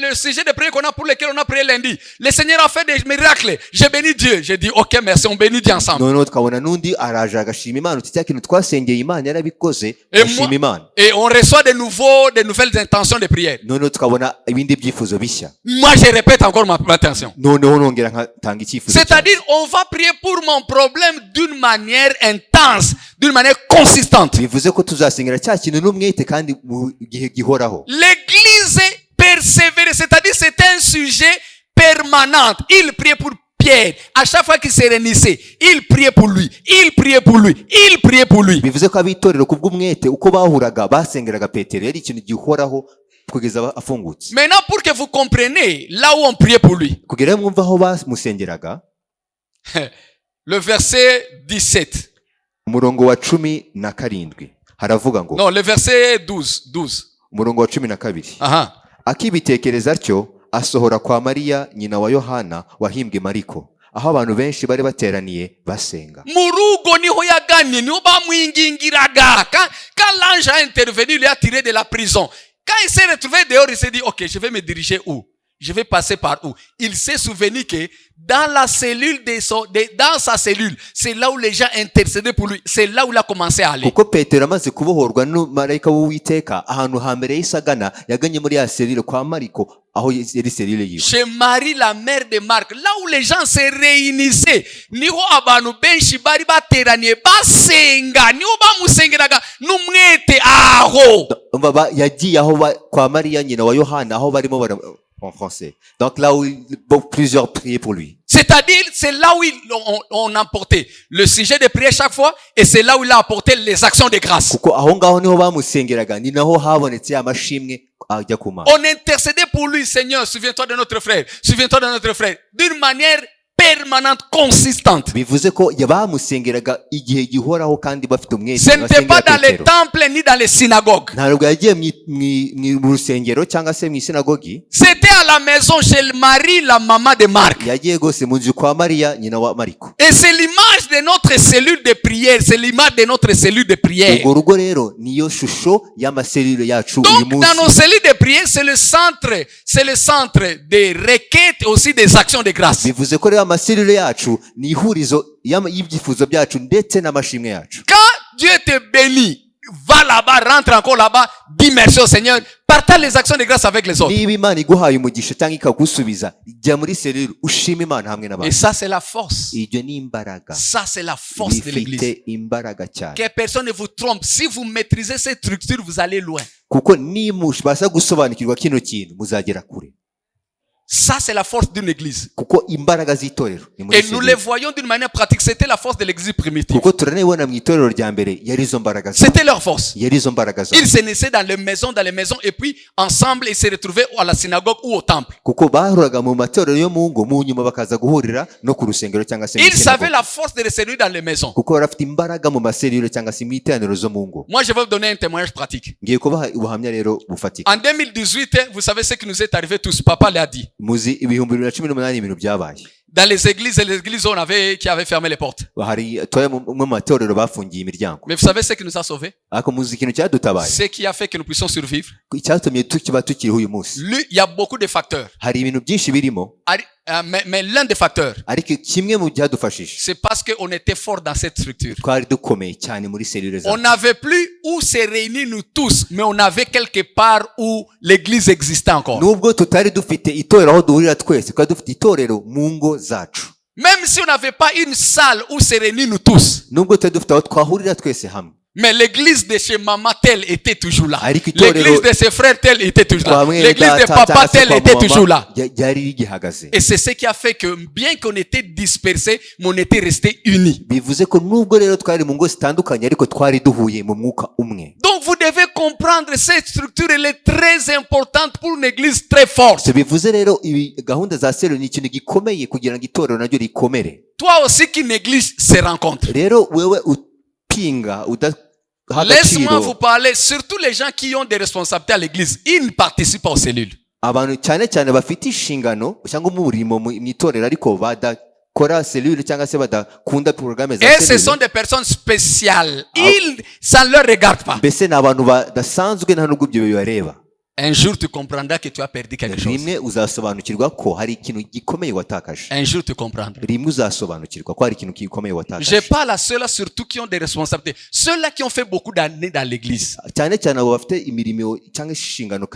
Le sujet de prière qu'on a pour lequel on a prié lundi. Le Seigneur a fait des miracles. J'ai béni Dieu. J'ai dit, ok, merci. On bénit Dieu ensemble. Noneho tukabona n'undi araje agashima Imana uti cya kintu twasengeye Imana yarabikoze ashima Imana. Et on reçoit de nouvelles intentions de prière. Noneho tukabona ibindi byifuzo bishya. Moi, je répète encore ma intention. Noneho nongera nkatanga icyifuzo. C'est-à-dire, on va prier pour mon problème d'une manière intense, d'une manière consistante. Bivuze ko tuzasengera cya kintu n'umwete kandi mu gihe gihoraho. L'église persévère, c'est-à-dire c'est un sujet permanent. Il priait pour Pierre. À chaque fois qu'il se réunissait, il priait pour lui. Il priait pour lui. Il priait pour lui. Bivuze ko abitorero kubw'umwete uko bahuraga basengeraga Petero yari ikintu gihoraho kugeza afungutse. Maintenant, pour que vous compreniez là où on priait pour lui. Kugira ngo mwumve aho bamusengeraga. Le verset 17. Umurongo wa 17 haravuga ngo. Non, le verset 12. Umurongo wa 12. Aha. Akibitekereza atyo asohora kwa Mariya nyina wa Yohana wahimbwe Mariko, aho abantu benshi bari bateraniye basenga. Murugo niho yaganye, niho bamwingingiraga. Quand l'ange a intervenu, il a tiré de la prison. Quand il s'est retrouvé dehors, il s'est dit, ok, je vais me diriger où? je vais passer par où? Il s'est souvenu que dans la cellule dans sa cellule, c'est là où les gens intercédaient pour lui. C'est là où il a commencé à aller. kuko petero amaze kubohorwa n'umumarayika w'uwiteka ahantu hambere y'isagana yaganye muri ya selile kwa mariko aho yari selile yiwe. Chez Marie, la mère de Marc, là où les gens se réunissaient, niho abantu benshi bari bateraniye basenga, niho bamusengeraga n'umwete aho. Yagiye aho kwa Mariya nyina wa Yohana aho barimo en français. Donc là où plusieurs priaient pour lui. C'est-à-dire, c'est là où on emportait le sujet de prière chaque fois, et c'est là où il a apporté les actions de grâce. Kuko aho ngaho niho bamusengeraga ni naho habonetse amashimwe ajya ku Mana. On intercédait pour lui, Seigneur, souviens-toi de notre frère, souviens-toi de notre frère, d'une manière permanente, consistante. Bivuze ko bamusengeraga igihe gihoraho kandi bafite umwete. Ce n'était pas dans les temples ni dans les synagogues. Ntabwo yagiye mu rusengero cyangwa se mu isinagogi. C'était à la maison chez Marie, la maman de Marc. Yagiye gose mu nzu kwa Mariya nyina wa Mariko. Et c'est l'image de notre cellule de prière, c'est l'image de notre cellule de prière. Urwo rugo rero niyo shusho y'amaselule yacu uyu Donc munsi. dans nos cellules de prière, c'est le centre des requêtes, aussi des actions de grâce. Bivuze ko rero amaselule yacu ni ihurizo y'ibyifuzo byacu ndetse n'amashimwe yacu. Quand Dieu te bénit, va là-bas, rentre encore là-bas, dis merci au Seigneur, partage les actions de grâce avec les autres. Niba Imana iguhaye umugisha cyangwa ikagusubiza jya muri selule ushima Imana hamwe Et n'abandi. ça, c'est la force. Ibyo ni imbaraga. Ça, c'est la force de l'église. Bifite imbaraga cyane. Que personne ne vous trompe. Si vous maîtrisez cette structure, vous allez loin. Kuko nimubasha gusobanukirwa kino kintu muzagera kure. Ça, c'est la force d'une église. Kuko imbaraga z'itorero ni muri Et nous les selule. voyons d'une manière pratique. C'était la force de l'église primitive. Kuko turanibona mu itorero rya mbere yari izo mbaraga zabo. C'était leur force. Yari izo mbaraga zabo. Ils se naissaient dans les maisons, et puis ensemble, ils se retrouvaient à la synagogue ou au temple. Kuko bahuraga mu matorero yo mu ngo mu nyuma bakaza guhurira no ku rusengero cyangwa se mu Ils savaient sinagogi. la force de se réunir dans les maisons. Kuko barafite imbaraga mu maselule cyangwa se mu iteraniro zo mu ngo. Moi, je vais vous donner un témoignage pratique. Ngiye kubaha ubuhamya rero bufatika. En 2018, vous savez ce qui nous est arrivé tous. Papa l'a dit. Muzi ibihumbi 2018 ibintu byabaye. Dans les églises qui avaient fermé les portes. Hari toya mu matorero bafungiye imiryango. Mais vous savez ce qui nous a sauvés? Ariko muzi ikintu cyadutabaye. Ce qui a fait que nous puissions survivre. Icyatumye tukiba tukiriho uyu munsi. Il y a beaucoup de facteurs. Hari ibintu byinshi birimo. Mais l'un des facteurs, Ariko kimwe mu byadufashije. c'est parce qu'on était fort dans cette structure. Twari dukomeye cyane muri selule zacu. On n'avait plus où se réunir nous tous, mais on avait quelque part où l'église existait encore. Nubwo tutari dufite itorero aho duhurira twese, twari dufite itorero mu ngo zacu. Même si on n'avait pas une salle où se réunir nous tous. Nubwo tutari dufite aho twahurira twese hamwe. Mais l'église de chez maman tel était toujours là. Ariko itorero- L'église de ses frères tel était toujours là. Twamwe L'église de data papa cyangwa se tel kwa était mama, toujours là. ryari rigihagaze. Et c'est ce qui a fait que bien qu'on était dispersés, mais on était restés unis. Bivuze ko nubwo rero twari mu ngo zitandukanye ariko twari duhuye mu mwuka umwe. Donc vous devez comprendre cette structure, elle est très importante pour une église très forte. So bivuze rero ibi gahunda za selule ni ikintu gikomeye kugira ngo itorero naryo rikomere. Toi aussi qu'une église se rencontre. Rero wewe upinga udaha Laisse-moi vous agaciro parler, surtout les gens qui ont des responsabilités à l'église, ils ne participent pas aux cellules. abantu cyane cyane bafite inshingano cyangwa umurimo mu itorero ariko badakora selule cyangwa se badakunda porogaramu za Et ce sont selule. des personnes spéciales. Ça ne leur regarde pas. Mbese ni abantu badasanzwe nta nubwo ibyo bibareba. Un jour, tu comprendras que tu as perdu quelque chose. Rimwe uzasobanukirwa ko hari ikintu gikomeye watakaje. Un jour, tu comprendras. Rimwe uzasobanukirwa ko hari ikintu gikomeye Je watakaje. parle à ceux-là surtout qui ont des responsabilités. Ceux-là qui ont fait beaucoup d'années dans l'église. cyane cyane abo bafite imirimo cyangwa inshingano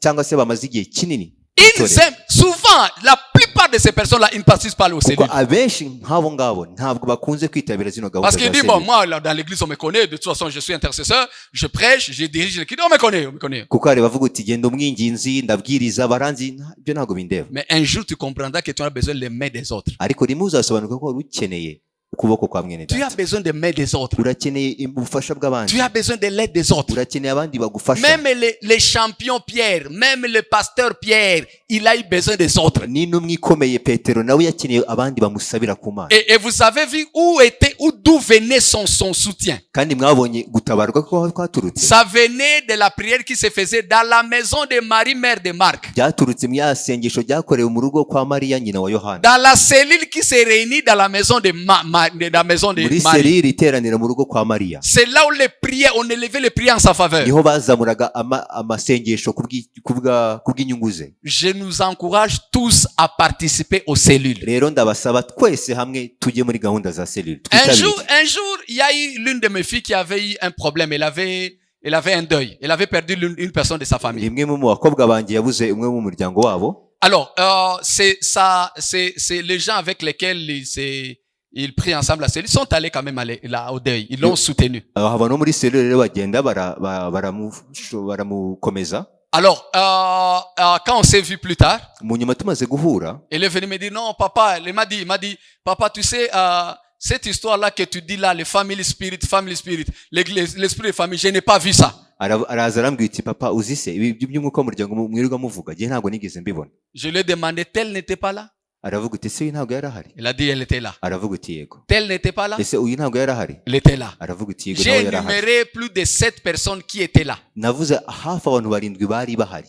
cyangwa se bamaze igihe kinini. Ils aiment, souvent, la plupart de ces personnes-là, ils ne participent pas aux cellules. Kuko abenshi nk'abo ngabo ntabwo bakunze kwitabira zino gahunda Parce za qu'il dit, bon, selule. moi, là, dans l'église, on me connaît. De toute façon, je suis intercesseur, je prêche, je dirige l'église. On me connaît, on me connaît. Kuko hari bavuga uti genda umwinginzi ndabwiriza baranzi ibyo ntabwo bindeba. Mais un jour, tu comprendras que tu as besoin des mains des autres. Ariko rimwe uzasobanuka ko wari ukeneye ukuboko kwa mwene Tu as data. besoin des mains des autres. Urakeneye ubufasha bw'abandi. Tu as besoin de l'aide des autres. Urakeneye abandi bagufasha. Même les champions Pierre, même le pasteur Pierre, il a eu besoin des autres. n'intumwa ikomeye Petero nawe yakeneye abandi bamusabira ku Mana. Et vous avez vu d'où venait son soutien. Kandi mwabonye gutabarwa ko kwaturutse. Ça venait de la prière qui se faisait dans la maison de Marie, mère de Marc. Byaturutse mu yasengesho ryakorewe mu rugo kwa Mariya nyina wa Yohana. Dans la cellule qui s'est réunie dans la maison de Marie. de la maison de muri Marie. serire iteranira mu rugo kwa Mariya C'est là où les prières, on élevait les prières en sa faveur. niho bazamuraga amasengesho kubw'inyungu ze. Je nous encourage tous à participer aux cellules. Rero ndabasaba twese hamwe tujye muri gahunda za selule Un jour, il y a eu l'une de mes filles qui avait eu un problème. Elle avait un deuil. Elle avait perdu une personne de sa famille. rimwe mu bakobwa banjye yabuze umwe mu muryango wabo. Alors, c'est les gens avec lesquels ils prient ensemble la cellule. Ils sont allés quand même là au deuil. Ils l'ont soutenu. Haba no muri selule rero bagenda baramukomeza. Alors, quand on s'est vu plus tard, Mu nyuma tumaze guhura elle est venue me dire, non, papa, elle m'a dit, papa, tu sais, cette histoire-là que tu dis là, le family spirit, l'esprit de famille, je n'ai pas vu ça. araza arambwira iti papa uzi se ibi by'umwuka w'umuryango mwirirwa muvuga njye ntabwo nigeze mbibona. Je lui ai demandé, tel n'était pas là? Aravuga iti ese uyu ntabwo yari ahari? Elle a dit, elle était là. Aravuga iti yego. Tel n'était pas là? Ese uyu ntabwo yari ahari? Elle était là. Aravuga iti yego J'ai nawe yari ahari. énuméré plus de 7 personnes qui étaient là. Navuze hafi abantu 7 bari bahari.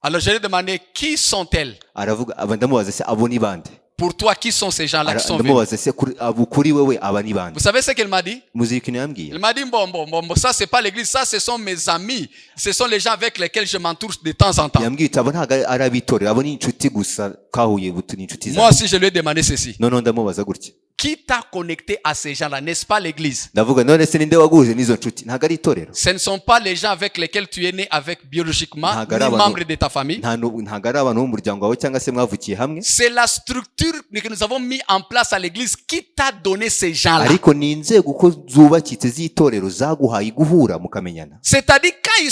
Alors je lui ai demandé, qui sont-elles? Aravuga ndamubaza se abo ni bande? Pour toi, qui sont ces gens-là qui sont venus? Ndamubaza se kuri wewe aba ni bande? Vous savez ce qu'elle m'a dit? Muzi ikintu yambwiye? Elle m'a dit, bon, ça c'est pas l'église, ça ce sont mes amis. Ce sont les gens avec lesquels je m'entoure de temps en temps. Yambwiye iti abo ntabwo ari abitorera abo ni inshuti gusa twahuye butu ni inshuti Moi aussi je lui ai demandé ceci. none ndamubaza gutya. Qui t'a connecté à ces gens-là? N'est-ce pas l'église? Ndavuga none se ninde waguje n'izo nshuti? Ntabwo ari itorero. Ce ne sont pas les gens avec lesquels tu es né avec biologiquement, ni membres de ta famille. Ntabwo ari abantu b'umuryango wawe cyangwa se mwavukiye hamwe. C'est la structure que nous avons mis en place à l'église qui t'a donné ces gens-là. Ariko ni inzego uko zubakitse z'itorero zaguhaye guhura mukamenyana. C'est-à-dire quand ils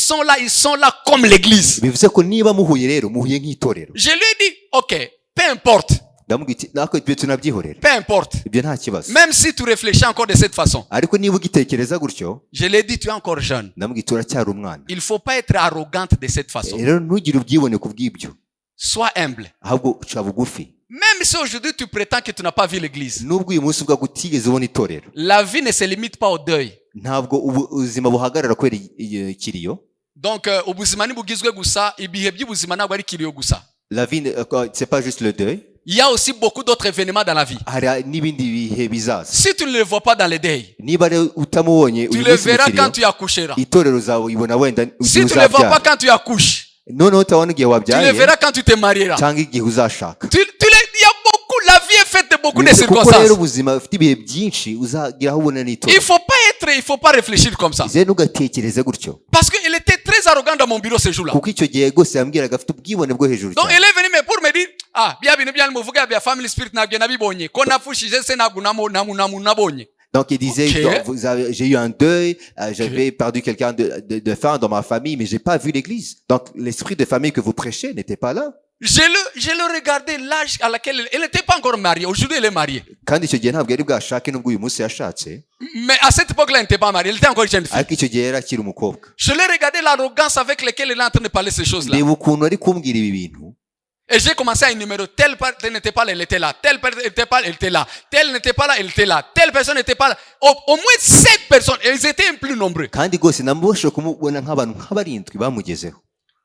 sont là comme l'église. Bivuze ko niba muhuye rero muhuye nk'itorero. Je lui ai dit, ok, peu importe. Ndamubwira iti nako ibyo tunabyihorera. Peu importe. Ibyo nta kibazo. Même si tu réfléchis encore de cette façon. Ariko niba ugitekereza gutyo. Je l'ai dit, tu es encore jeune. Ndamubwira iti uracyari umwana. Il faut pas être arrogante de cette façon. Rero ntugire ubwibone ku bw'ibyo. Sois humble. Ahubwo uca bugufi. Même si aujourd'hui tu prétends que tu n'as pas vu l'église. Nubwo uyu munsi uvuga ko utigeze ubona itorero. La vie ne se limite pas au deuil. Ntabwo ubuzima buhagarara kubera ikiriyo. Donc ubuzima ntibugizwe gusa, ibihe by'ubuzima ntabwo ari ikiriyo gusa. La vie c'est pas juste le deuil. Il y a aussi beaucoup d'autres événements dans la vie. Hari n'ibindi bihe bizaza. Si tu ne le vois pas dans les deuils, Niba utamubonye tu le verras quand tu accoucheras. itorero zawe ibona wenda Si tu ne le vois pas quand tu accouches, noneho utabona igihe tu le wabyaye verras quand tu te marieras. cyangwa igihe uzashaka. Il y a beaucoup, la vie est faite de beaucoup de kuko rero circonstances. ubuzima ufite ibihe byinshi uzagira aho ubona n'itorero. Il faut pas réfléchir comme ça. Ze ntugatekereze gutyo. Parce qu'il était très arrogant dans mon bureau ce jour-là. Kuko icyo gihe rwose yambwiraga afite ubwibone bwo hejuru Donc cyane. elle est venue mais pour me dire, bya bintu bya muvuga bya family spirit nabyo nabibonye ko nafushije se nabwo nabonye. Donc il disait, Okay. j'ai eu un deuil, j'avais perdu quelqu'un de fin dans ma famille, mais j'ai pas vu l'église. Donc l'esprit de famille que vous prêchez n'était pas là. Je le regardais l'âge à laquelle elle n'était pas encore mariée. Aujourd'hui elle est mariée. Kandi icyo gihe ntabwo yari bwashake nubwo uyu munsi yashatse. Mais à cette époque-là elle n'était pas mariée, elle était encore jeune fille. Ariko icyo gihe yari akiri umukobwa. Je l'ai regardé l'arrogance avec laquelle elle est en train de parler ces choses-là. Reba ukuntu ari kumbwira ibi bintu. Et j'ai commencé à énumérer, telle personne n'était pas là, elle était là. Telle personne n'était pas là, elle était là. Telle n'était pas là, elle était là. Telle personne n'était pas là. Au moins 7 personnes. Elles étaient plus nombreux. Kandi rwose namubasha kumubona nk'abantu nk'abarindwi bamugezeho.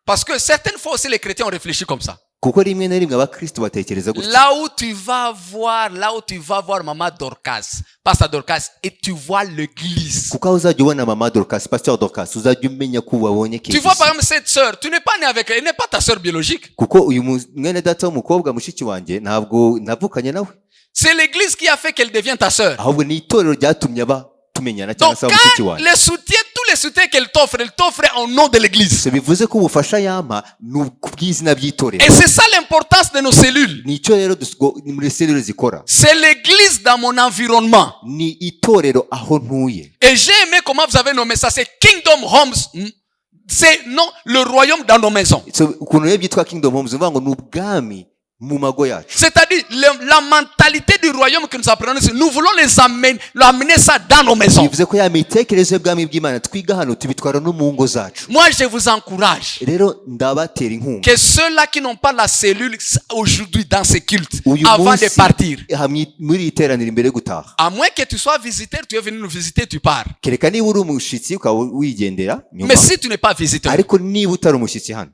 Parce que certaines fois aussi les chrétiens ont réfléchi comme ça. Kuko rimwe na rimwe abakristo batekereza gutya. Là où tu vas voir maman Dorcas, pasteur Dorcas, et tu vois l'église. Kuko aho uzajya ubona mama Dorcas, pasteur Dorcas, uzajya umenya ko wabonye Tu vois par exemple cette sœur, tu n'es pas né avec elle, elle n'est pas ta sœur biologique. Kuko uyu mwene data w'umukobwa mushiki wanjye ntabwo navukanye nawe. C'est l'église qui a fait qu'elle devienne ta sœur. Ahubwo ni itorero ryatumye tumenyana Donc cyangwa se mushiki quand wanjye. tous les soutiens qu'elle t'offre, elle t'offre en nom de l'église. So bivuze ko ubufasha yampa ni kubw'izina by'itorero. Et c'est ça l'importance de nos cellules. Ni icyo rero muri selule zikora. C'est l'église dans mon environnement. Ni itorero aho ntuye. Et j'ai aimé comment vous avez nommé ça. C'est Kingdom Homes. C'est non, le royaume dans nos maisons. So ukuntu rero byitwa Kingdom Homes uvuga ngo ni ubwami mu mago yacu. C'est-à-dire la mentalité du royaume que nous apprenons ici, nous voulons amener ça dans nos maisons. Bivuze ko ya mitekerereze y'ubwami bw'Imana twiga hano tubitwara no mu ngo zacu. Moi je vous encourage Rero ndabatera inkunga. que ceux-là qui n'ont pas la cellule aujourd'hui dans ces cultes, Uyu avant munsi, de partir, muri iteraniro imbere yo gutaha. à moins que tu sois visiteur, tu es venu nous visiter, tu pars. Kereka niba uri umushitsi ukaba wigendera nyuma. Mais si tu n'es pas visiteur, Ariko niba utari umushyitsi hano,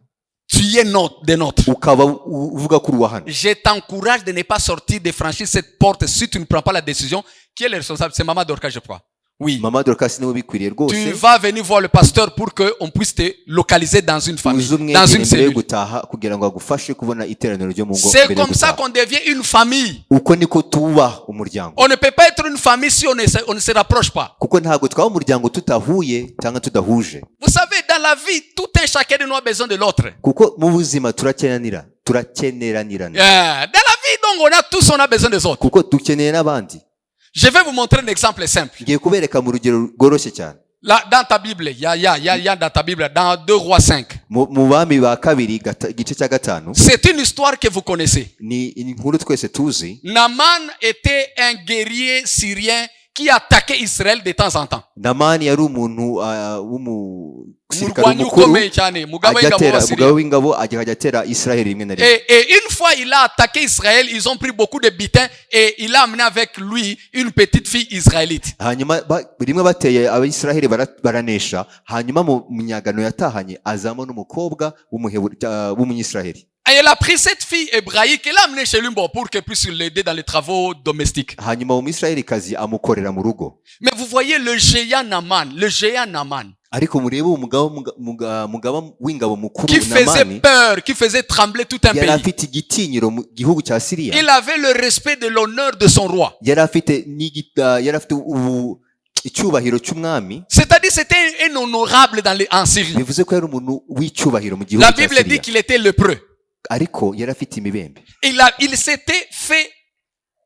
tu qui est des nôtres. ukaba uvuga ko uri uwa hano. Je t'encourage de ne pas sortir, de franchir cette porte si tu ne prends pas la décision. Qui est le responsable? C'est Maman Dorcas, je crois. Oui. Mama Dorcas niwe ubikwiriye Tu rwose. vas venir voir le pasteur pour qu'on puisse te localiser dans une famille, Uze dans umwegere une mbere yo cellule. gutaha kugira ngo agufashe kubona iteraniro ryo mu ngo C'est mbere yo comme ça gutaha. qu'on devient une famille. Uko niko tuba umuryango. On ne peut pas être une famille si on ne se rapproche pas. Kuko ntabwo twaba umuryango tutahuye cyangwa tudahuje. Vous savez, dans la vie, tout un chacun de nous a besoin de l'autre. Kuko mu buzima turakeneranirana. Dans la vie, donc, on a besoin des autres. Kuko dukeneye n'abandi. Je vais vous montrer un exemple simple. Ngiye kubereka mu rugero rworoshye cyane. Là, dans ta Bible, il y a dans ta Bible, dans 2 Rois 5. Mu bami ba kabiri igice cya gatanu. C'est une histoire que vous connaissez. Ni inkuru twese tuzi. Naaman était un guerrier syrien qui attaquait Israël de temps en temps. Namani yari umuntu w'umusirikare Murwanyi mukuru ukomeye cyane, mugabo w'ingabo wa Syria. umugabo w'ingabo ajya atera Israeli rimwe na rimwe. Et une fois il a attaqué Israël, ils ont pris beaucoup de butins et il a amené avec lui une petite fille israélite. Hanyuma rimwe bateye Abayisiraheli baranesha, hanyuma mu myagano yatahanye azamo n'umukobwa w'umunyisiraheli. Et elle a pris cette fille hébraïque et l'a amenée chez lui pour qu'elle puisse l'aider dans les travaux domestiques. Hanyuma umusiraheli amukorera mu rugo. Mais vous voyez le géant Naaman, Ariko murebe umugaba w'ingabo mukuru qui faisait peur, qui faisait trembler tout un yari pays. afite igitinyiro mu gihugu cya Siriya. Il avait le respect de l'honneur de son roi. Yari afite icyubahiro cy'umwami. C'est-à-dire c'était un honorable en Syrie. Bivuze ko yari umuntu w'icyubahiro mu gihugu La cya Bible dit Siriya. qu'il était lépreux. Ariko yari afite imibembe. Il s'était fait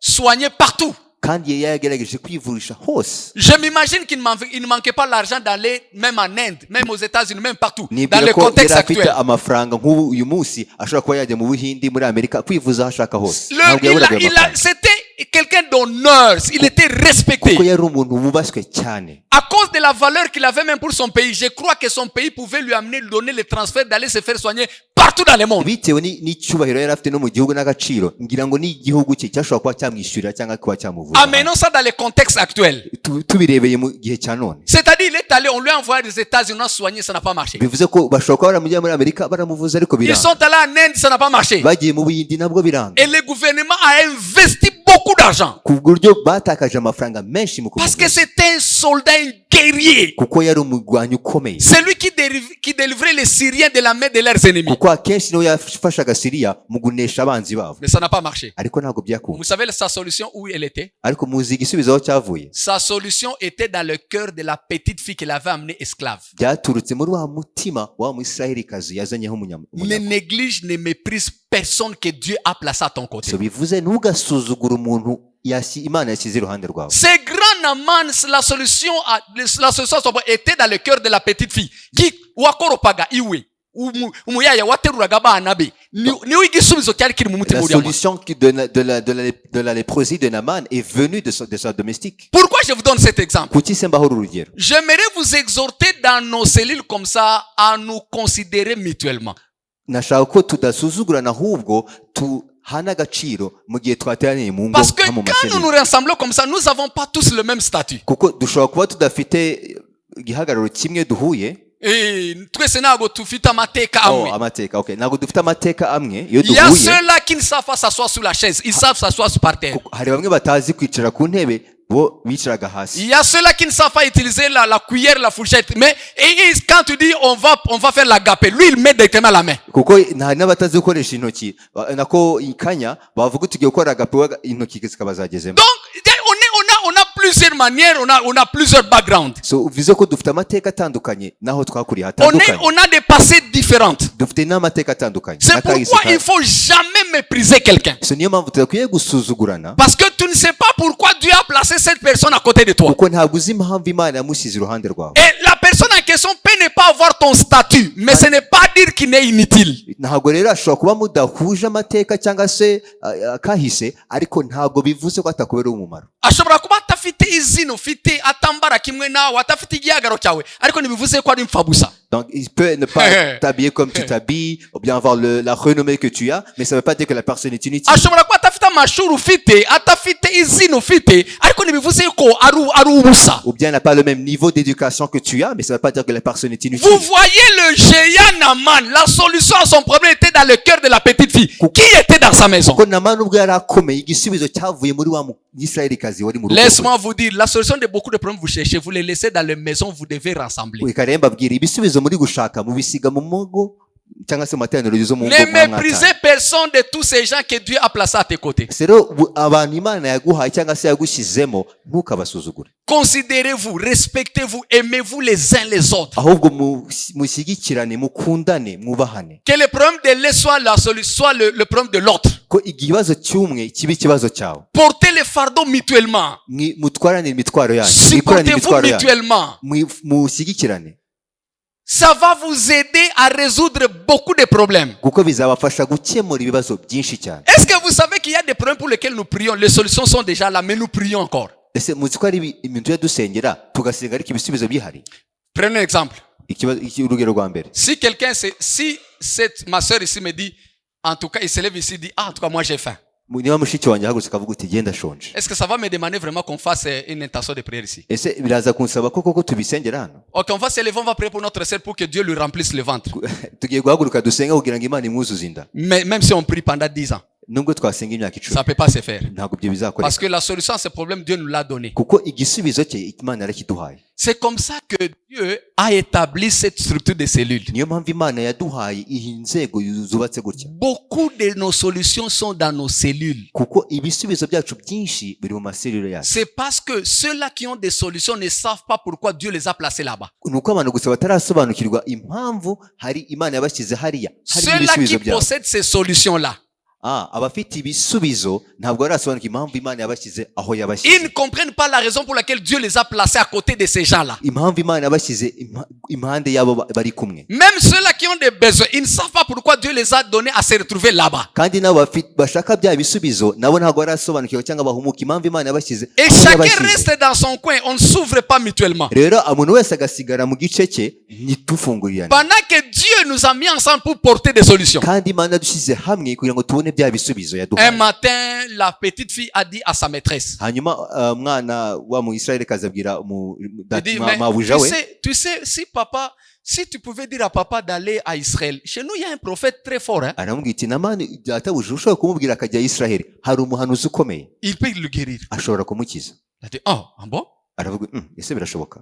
soigner partout. Kandi yagerageje kwivurisha hose. Je m'imagine qu'il ne manquait pas l'argent d'aller même en Inde, même aux États-Unis, même partout, dans Nibwira le ko contexte yari afite actuel. amafaranga nk'ubu uyu munsi ashobora kuba yajya mu Buhindi, muri Amerika, kwivuza aho ashaka hose. Ntabwo yaburaga ayo mafaranga. C'était quelqu'un d'honneur. Il était respecté. Kuko yari umuntu wubashywe cyane. À cause de la valeur qu'il avait même pour son pays, je crois que son pays pouvait lui donner le transfert d'aller se faire soigner partout dans le monde. Bitewe n'icyubahiro yari afite no mu gihugu n'agaciro, ngira ngo n'igihugu cye cyashobora kuba cyamwishyurira cyangwa kuba cyamuvuza. Amenons ça dans le contexte actuel. Tubirebeye mu gihe cya none. C'est-à-dire, il est allé, on lui a envoyé des États-Unis, on a soigné, ça n'a pas marché. Bivuze ko bashobora kuba baramujyana muri Amerika baramuvuza ariko Ils biranga. sont allés en Inde, ça n'a pas marché. Bagiye mu Buhindi nabwo biranga. Et le gouvernement a investi beaucoup d'argent. Ku buryo batakaje amafaranga menshi mu Parce que kumuvuza. c'était un soldat, un guerrier. Kuko yari umurwanyi ukomeye. C'est lui qui délivrait les Syriens de la main de leurs ennemis. Kuko akenshi niwe yafashaga Siriya mu gunesha abanzi babo. Mais ça n'a pas marché. Ariko ntabwo byakunze. Vous savez sa solution où elle était? Ariko muzi igisubizo aho cyavuye. Sa solution était dans le cœur de la petite fille qu'elle avait amenée esclave. Byaturutse muri wa mutima wa Mwisirahelikazi yazanyeho Ne umunyago. néglige, ne méprise personne que Dieu a placé à ton côté. So bivuze ntugasuzugure umuntu Imana yashyize iruhande rwawe. C'est grand Naaman, la solution était dans le cœur de la petite fille. Qui wakoropaga iwe. Umuyaya wateruraga abana be. Niwe igisubizo cyari kiri mu mutima La uriya. solution de la léprosie de Naaman est venue de sa domestique. Pourquoi je vous donne cet exemple? Kuki se mbaho uru rugero? J'aimerais vous exhorter dans nos cellules comme ça à nous considérer mutuellement. Nashaka ko tudasuzugurana ahubwo tuhana agaciro mu gihe twateraniye mu ngo Parce que no mu quand nous masengesho. nous rassemblons comme ça, nous n'avons pas tous le même statut. Kuko dushobora kuba tudafite igihagararo kimwe duhuye. Twese ntabwo tufite amateka amwe. Amateka, okay. Ntabwo dufite amateka amwe iyo Il y a duhuye. ceux-là qui ne savent pas s'asseoir sur la chaise, ils savent s'asseoir par terre. Hari bamwe batazi kwicara ku ntebe, bo bicaraga hasi. Il y a ceux-là qui ne savent pas utiliser la cuillère, la fourchette. Mais quand tu dis on va faire la gapée, lui il met directement la main. Kuko hari n'abatazi gukoresha intoki, nako ikanya bavuga tugiye gukora agape intoki zikaba zagezemo. Donc on a plusieurs manières, on a plusieurs backgrounds. So bivuze ko dufite amateka atandukanye naho twakuriye hatandukanye. On a des passés différentes. Dufite n'amateka atandukanye. C'est pourquoi il faut jamais mépriser quelqu'un. So niyo mpamvu tudakwiye gusuzugurana. Parce que tu ne sais pas pourquoi Dieu a placé cette personne à côté de toi. Kuko ntabwo uzi impamvu Imana yamushyize iruhande rwawe. Et la personne en question peut ne pas avoir ton statut, mais ce n'est pas dire qu'il n'est inutile. Ntabwo rero ashobora kuba mudahuje amateka cyangwa se kahise, ariko ntabwo bivuze ko atakubera umumaro. Ashobora kuba atafite izina ufite atambara kimwe nawe atafite igihagararo cyawe ariko ntibivuze ko ari imfabusa. Donc il peut ne pas t'habiller comme tu t'habilles ou bien avoir la renommée que tu as, mais ça veut pas dire que la personne est inutile. Ashobora kuba atafite amashuri ufite atafite izina ufite ariko ntibivuze ko ari ubusa. Ou bien n'a pas le même niveau d'éducation que tu as, mais ça ne veut pas dire que la personne est inutile. Vous voyez le géant Naaman, la solution à son problème était dans le cœur de la petite fille qui était dans sa maison. Kuko Naamani ubwo yari akomeye, igisubizo cyavuye muri wa Isirayelikazi wari mu rugo. Laisse-moi vous dire, la solution de beaucoup de problèmes vous cherchez, vous les laissez dans les maisons, vous devez rassembler. Reka rero mbabwire ibisubizo muri gushaka mubisiga mu mugo cyangwa se mu materaniro yo mu ngo. Ne méprisez personne de tous ces gens que Dieu a placés à tes côtés. Rero abantu Imana yaguhaye cyangwa se yagushyizemo ntukabasuzugure. Considérez-vous, respectez-vous, aimez-vous les uns les autres. Ahubwo mushyigikirane, mukundane, mwubahane. Que le problème de l'un soit la solution, soit le problème de l'autre. Ko ikibazo cy'umwe kiba ikibazo cyawe. Portez les fardeaux mutuellement. Mutwarane imitwaro yanyu. Supportez-vous mutuellement. Mushyigikirane. Ça va vous aider à résoudre beaucoup de problèmes. Kuko bizabafasha gukemura ibibazo byinshi cyane. Est-ce que vous savez qu'il y a des problèmes pour lesquels nous prions? Les solutions sont déjà là, mais nous prions encore. Ese muzi ko ari ibintu byo dusengera tugasiga ariko ibisubizo bihari. Prenez un exemple. Urugero rwa mbere. Si ma soeur ici me dit, en tout cas, il se lève ici et dit, en tout cas, moi j'ai faim. Niba mushiki wanjye ahagurutse akavuga uti genda shonje. Est-ce que ça va me demander vraiment qu'on fasse une intention de prière ici? Ese biraza kunsaba koko tubisengera hano? Ok, on va se lever, on va prier pour notre sœur pour que Dieu lui remplisse le ventre. Tugiye guhaguruka dusenga kugira ngo Imana imwuzuze inda. Mais même si on prie pendant 10 ans, nubwo twasenga imyaka 10, ça peut pas se faire. Ntabwo byo bizakoreka. Parce que la solution à ce problème, Dieu nous l'a donné. Kuko igisubizo cye Imana yarakiduhaye. C'est comme ça que Dieu a établi cette structure de cellules. Niyo mpamvu Imana yaduhaye iyi nzego zubatse gutya. Beaucoup de nos solutions sont dans nos cellules. Kuko ibisubizo byacu byinshi biri mu maselule yacu. C'est parce que ceux-là qui ont des solutions ne savent pas pourquoi Dieu les a placés là-bas. Nuko abantu gusa batarasobanukirwa impamvu hari Imana yabashyize hariya. Ceux-là qui possèdent ces solutions-là, abafite ibisubizo ntabwo barasobanukirwa impamvu Imana yabashyize aho ils yabashyize. ne comprennent pas la raison pour laquelle Dieu les a placés à côté de ces gens-là. Impamvu Imana yabashyize impande yabo bari kumwe. Même ceux-là qui ont des besoins, ils ne savent pas pourquoi Dieu les a donnés à se retrouver là-bas. Kandi nabo bashaka bya bisubizo nabo ntabwo barasobanukirwa cyangwa bahumuka impamvu Imana yabashyize. Et chacun reste dans son coin, on ne s'ouvre pas mutuellement. Rero umuntu wese agasigara mu gice cye ntitufungurirane. Pendant que Dieu nous a mis ensemble pour porter des solutions. Kandi Imana dushyize hamwe kugira ngo tubone bya bisubizo yaduhaye. Un matin, la petite fille a dit à sa maîtresse. Hanyuma umwana wa mu Isirayelikazi abwira mabuja we. Tu sais, si tu pouvais dire à papa d'aller à Israël, chez nous il y a un prophète très fort. Aramubwira iti namani databuja ushobora kumubwira akajya Israel, hari umuhanuzi ukomeye. Il peut le guérir. Ashobora kumukiza. Elle dit, oh, bon? Aravuga ese birashoboka.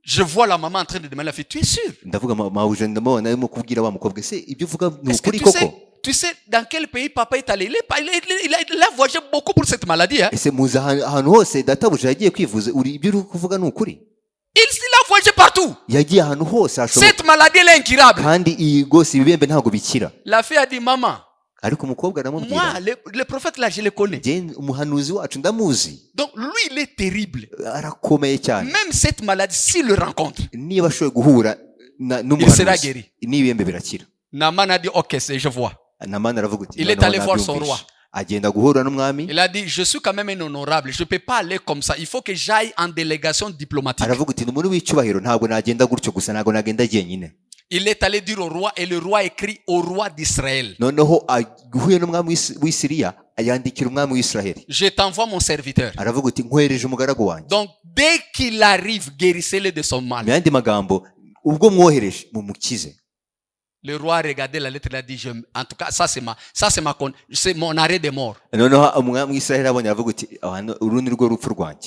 Je vois la maman en train de demander à la fille, tu es sûr? Ndavuga mabuja ndamubona arimo kubwira wa mukobwa se ibyo uvuga ni ukuri koko. Tu sais dans quel pays papa est allé? Il a voyagé beaucoup pour cette maladie. Ese muza ahantu hose databuja yagiye kwivuza ibyo uri kuvuga ni ukuri. Il a voyagé partout. Yagiye ahantu hose ashoboka. Cette maladie elle est incurable. Kandi iyi gose ibibembe ntago bikira. La fille a dit, maman, ariko umukobwa aramubwira, moi le prophète là je le connais. Umuhanuzi wacu ndamuzi. Donc lui il est terrible. Arakomeye cyane. Même cette maladie s'il le rencontre, niba ashoboye guhura il sera guéri. N'ibembe birakira. Naaman a dit, ok, je vois. Naaman aravuga uti, il est allé voir son roi. Agenda guhura n'umwami. Il a dit, je suis quand même un honorable, je peux pas aller comme ça, il faut que j'aille en délégation diplomatique. Aravuga uti umuntu w'icyubahiro ntabwo nagenda gutyo gusa ntabwo nagenda jyenyine. Il est allé dire au roi et le roi écrit au roi d'Israël. Noneho aguhuye n'umwami w'Isiriya ayandikira umwami w'Isiraheli. Je t'envoie mon serviteur. Aravuga uti nkwereje umugaragu wanjye. Donc dès qu'il arrive, guérissez-le de son mal. Mu yandi magambo ubwo mwohereje mumukize. Le roi a regardé la lettre, il a dit, en tout cas, c'est mon arrêt de mort.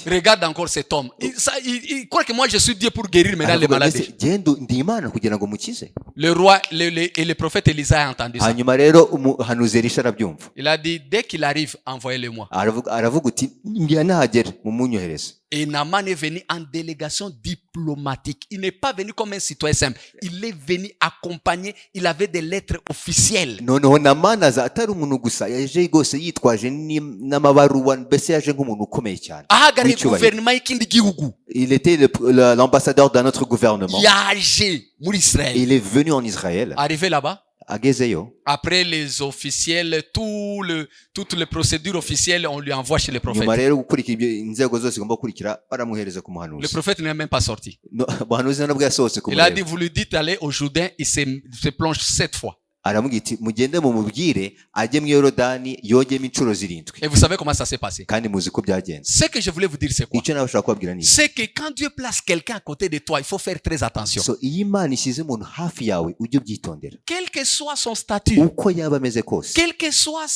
Regarde encore cet homme. Il croit que moi je suis Dieu pour guérir maintenant les maladies. Le roi et le prophète Élisée a entendu ça. Il a dit, dès qu'il arrive, envoyez-le-moi. Et Naaman est venu en délégation diplomatique. Il n'est pas venu comme un citoyen simple. Il est venu accompagné. Il avait des lettres officielles. Il était l'ambassadeur d'un autre gouvernement. Il est venu en Israël. Arrivé là-bas, agezeyo. Après les officiels, toutes les procédures officielles, on lui envoie chez le prophète. Le prophète n'est même pas sorti. Il a dit, vous lui dites aller au Jourdain, il se plonge 7 fois. aramubwira iti mugende mumubwire ajye mu Yorodani yogemo inshuro 7. Et vous savez comment ça s'est passé? Kandi muzi ko byagenze. Ce que je voulais vous dire, c'est quoi? Icyo nabashaka kubabwira ni C'est que quand Dieu place quelqu'un à côté de toi, il faut faire très attention. so iyo Imana ishyize umuntu hafi yawe ujye ubyitondera Quel que soit son statut, uko yaba ameze kose quel que soit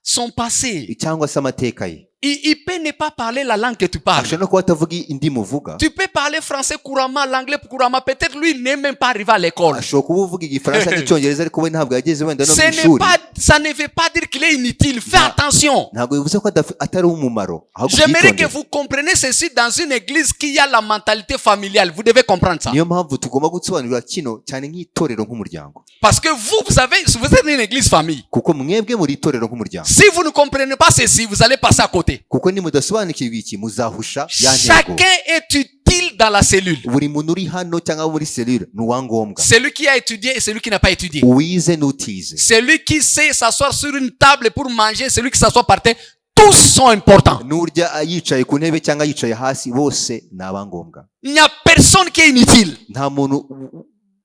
son passé, cyangwa se amateka ye. il peut ne pas parler la langue que tu parles. ashobora no kuba atavuga indimi uvuga, Tu peux parler français couramment, l'anglais couramment. Peut-être lui n'est même pas arrivé à l'école. ashobora kuba uvuga igifaransa n'icyongereza ariko we ntabwo yageze wenda no mu Ça ne veut pas dire qu'il est inutile. Fais attention. ntabwo bivuze ko atari umumaro, ahubwo J'aimerais que ubyitondere. vous compreniez ceci dans une église qui a la mentalité familiale. Vous devez comprendre ça. niyo mpamvu tugomba gusobanurira kino cyane nk'itorero nk'umuryango, Parce que vous êtes une église famille. kuko mwebwe muri itorero nk'umuryango, Si vous ne comprenez pas ceci, vous allez passer à côté. kuko nimudasobanukirwa iki muzahusha ya ntego. Chacun est utile dans la cellule. buri muntu uri hano cyangwa muri selule ni uwangombwa, Celui qui a étudié et celui qui n'a pas étudié. uwize n'utize, Celui qui sait s'asseoir sur une table pour manger, celui qui s'assoit par terre, tous sont importants. n'urya yicaye ku ntebe cyangwa yicaye hasi bose ni abangombwa. Il n'y a personne qui est inutile. nta muntu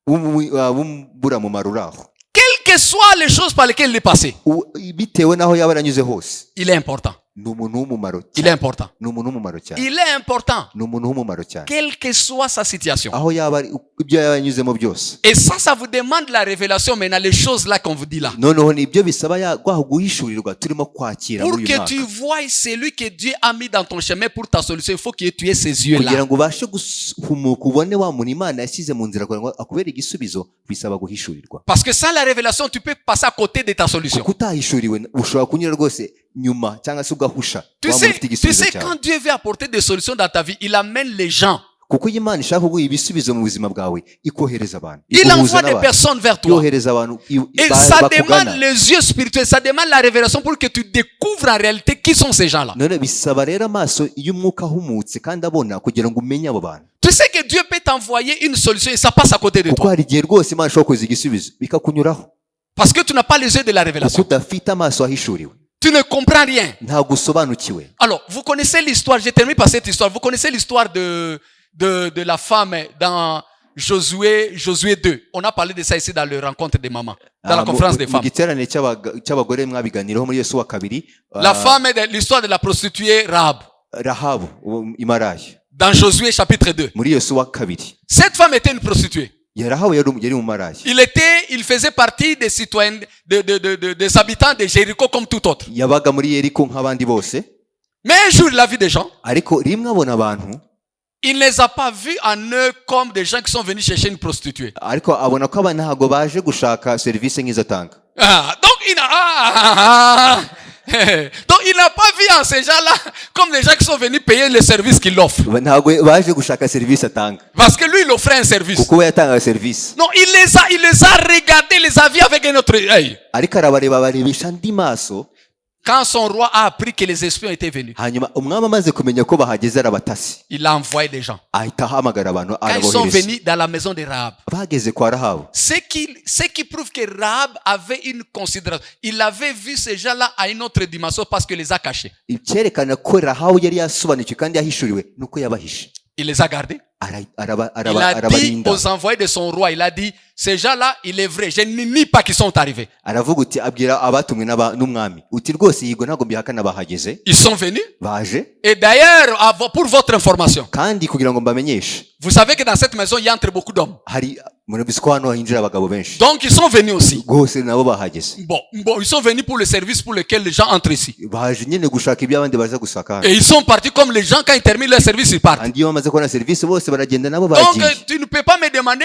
w'umburamumaro uri aho, Quelles que soient les choses par lesquelles il est passé, bitewe n'aho yaba aranyuze hose. il est important. ni umuntu w'umumaro Il est cyane, important. ni umuntu w'umumaro cyane, Il est important. ni umuntu w'umumaro cyane, Quelle que soit sa situation. aho yaba ari, ibyo yaba yanyuzemo byose. Et ça vous demande la révélation maintenant, les choses là qu'on vous dit là. noneho nibyo bisaba yaho guhishurirwa turimo kwakira Pour muri uyu que mwaka, tu voies celui que Dieu a mis dans ton chemin pour ta solution, il faut que tu aies ces yeux là. kugira ngo ubashe guhumuka ubone wa muntu Imana yashyize mu nzira kugira ngo akubere igisubizo, bisaba guhishurirwa. Parce que sans la révélation, tu peux passer à côté de ta solution. kuko utahishuriwe ushobora kunyura rwose nyuma cyangwa se ugahusha Tu wa muntu ufite sais, igisubizo quand cyawe. Dieu veut apporter des solutions dans ta vie, il amène les gens. kuko iyo Imana ishaka kuguha ibisubizo mu buzima bwawe ikohereza abantu, Il iguhuza envoie des n'abantu, personnes vers toi. yohereza abantu Et ça bakugana. demande les yeux spirituels, ça demande la révélation pour que tu découvres en réalité qui sont ces gens-là. none bisaba rero amaso y'umwuka ahumutse kandi abona kugira ngo umenye abo bantu, Tu sais que Dieu peut t'envoyer une solution et ça passe à côté de kuko toi. hari igihe rwose Imana ishobora kuza igisubizo bikakunyuraho, Parce que tu n'as pas les yeux de la kuko révélation. udafite amaso ahishuriwe, Tu ne comprends rien. ntabwo usobanukiwe. Alors, vous connaissez l'histoire, je termine par cette histoire. Vous connaissez l'histoire de la femme dans Josué 2. On a parlé de ça ici dans la rencontre des mamans, dans la conférence des mu femmes. giterane cy'abagore mwabiganiraho muri Yesu wa kabiri, La femme est l'histoire de la prostituée Rahab. Rahabu Imarayi, Dans Josué chapitre 2. muri Yesu wa kabiri. Cette femme était une prostituée. Rahabu yari umumarayi, Il faisait partie des citoyens, des habitants de Jéricho comme tout autre. yabaga muri Yeriko nk'abandi bose, Mais un jour, il a vu des gens. ariko rimwe abona abantu, Il ne les a pas vus en eux comme des gens qui sont venus chercher une prostituée. ariko abona ko abantu ntabwo baje gushaka serivisi nk'izo atanga. Donc, il n'a pas vu en ces gens-là comme des gens qui sont venus payer le service qu'il offre. ntabwo baje gushaka serivisi atanga, Parce que lui, il offrait un service. kuko we yatangaga serivisi. Non, il les a regardés, les a vus avec un autre œil. ariko arabareba barebesha andi maso. Quand son roi a appris que les espions étaient venus, hanyuma umwami amaze kumenya ko bahageze arabatasi, il a envoyé des gens. ahita ahamagara abantu Quand ils sont arabohereza. venus dans la maison de Rahab, bageze kwa Rahabu, ce qui prouve que Rahab avait une considération. Il avait vu ces gens-là à une autre dimension parce qu'il les a cachés. icyerekana ko Rahabu yari yasobanukiwe kandi yahishuriwe nuko yabahishe. Il les a gardés. Il a dit arabarinda, aux envoyés de son roi, il a dit, ces gens-là, il est vrai, je ne nie pas qu'ils sont arrivés. aravuga uti abwira abatumwe n'umwami uti rwose yego ntabwo mbihakana bahageze, Ils sont venus. baje, Et d'ailleurs, pour votre information, kandi kugira ngo mbamenyeshe, vous savez que dans cette maison, il y entre beaucoup d'hommes. hari murabizi ko hano hinjira abagabo benshi, Donc, ils sont venus aussi. rwose nabo bahageze, Bon, ils sont venus pour le service pour lequel les gens entrent ici. baje nyine gushaka ibyo abandi baza gusaka hano, Et ils sont partis comme les gens, quand ils terminent leur service, ils partent. kandi iyo bamaze kubona serivisi bose baragenda nabo Donc, baragiye. tu ne peux pas me demander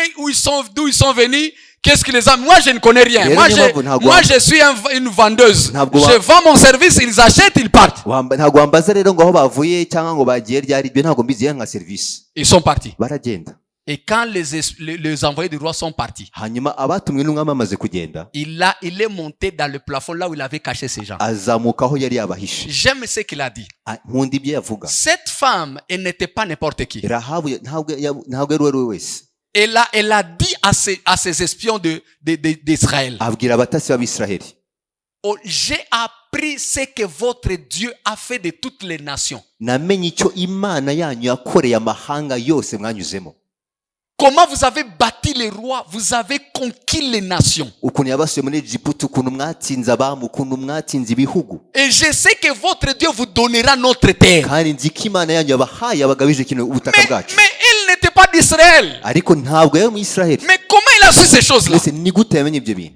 d'où ils sont venus, qu'est-ce qui les a. Moi, je ne connais rien. Rero Moi, niyo mpamvu ntabwo moi, je suis une vendeuse. Ntabwo Je vends mon service, ils achètent, ils partent. ntabwo wambaza rero ngo aho bavuye cyangwa ngo bagiye ryari, ibyo ntabwo mbizi nka serivisi, Ils sont partis. baragenda. Et quand les envoyés du roi sont partis, hanyuma abatumwe n'umwami amaze kugenda, il est monté dans le plafond là où il avait caché ces gens. azamuka aho yari yabahishe. J'aime ce qu'il a dit. Nkunda ibyo yavuga. Cette femme, elle n'était pas n'importe qui. Rahabu ntabwo yari uwo ari we wese, Elle a dit à ses espions d'Israël, abwira abatasi b'Abisiraheli, oh, j'ai appris ce que votre Dieu a fait de toutes les nations. namenye icyo Imana yanyu yakoreye amahanga yose mwanyuzemo. Comment vous avez bâti les rois, vous avez conquis les nations. ukuntu yabasuye muri Egiputa, ukuntu mwatsinze abami, ukuntu mwatsinze ibihugu. Et je sais que votre Dieu vous donnera notre terre. kandi nzi ko Imana yanyu yabahaye abagabije kino ubutaka bwacu. Mais il n'était pas d'Israël. ariko ntabwo yari mu Isiraheli. Mais comment il a su ces choses-là? mbese ni gute yamenye ibyo bintu?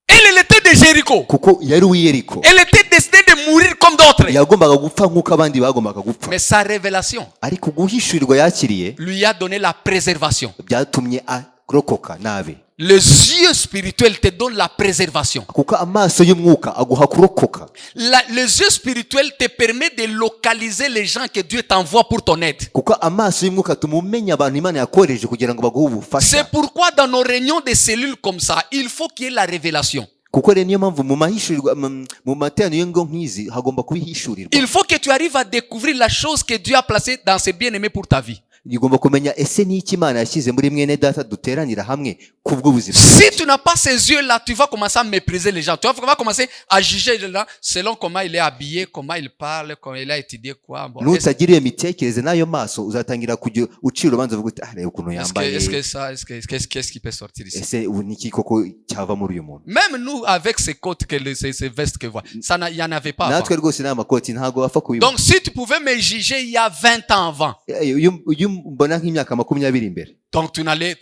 Elle était de Jéricho. kuko yari uw'i Yeriko. Elle était destinée de mourir comme d'autres. yagombaga gupfa nk'uko abandi bagombaga gupfa. Mais sa révélation ariko guhishurirwa yakiriye lui a donné la préservation. byatumye arokoka nabe. Les yeux spirituels te donnent la préservation. kuko amaso y'umwuka aguha kurokoka. Les yeux spirituels te permettent de localiser les gens que Dieu t'envoie pour ton aide. kuko amaso y'umwuka atuma umenya abantu Imana yakohereje kugira ngo baguhe ubufasha. C'est pourquoi dans nos réunions de cellules comme ça, il faut qu'il y ait la révélation. kuko rero niyo mpamvu mu mahishurirwa mu materaniro y'ingo nk'izi hagomba kubihishurirwa. Il faut que tu arrives à découvrir la chose que Dieu a placée dans ses bien-aimés pour ta vie. ugomba kumenya ese ni iki Imana yashyize muri mwene data duteranira hamwe kubw'ubuzima. Si tu n'as pas ces yeux-là, tu vas commencer à mépriser les gens. Tu vas commencer à juger les gens selon comment il est habillé, comment il parle, comment il a étudié quoi. Bon, nutagira iyo mitekerereze n'ayo maso uzatangira kujya ucira urubanza uvuga uti reba ukuntu yambaye. Qu'est-ce qui peut sortir ici? ese ubu niki koko cyava muri uyu muntu? Même nous, avec ces côtes, ces vestes que voilà, il n'y en avait pas avant. natwe rwose nta makoti ntago bapfa kubibona. Donc si tu pouvais me juger il y a 20 ans avant, uyu mbona nk'imyaka 20 imbere, donc tu n'allais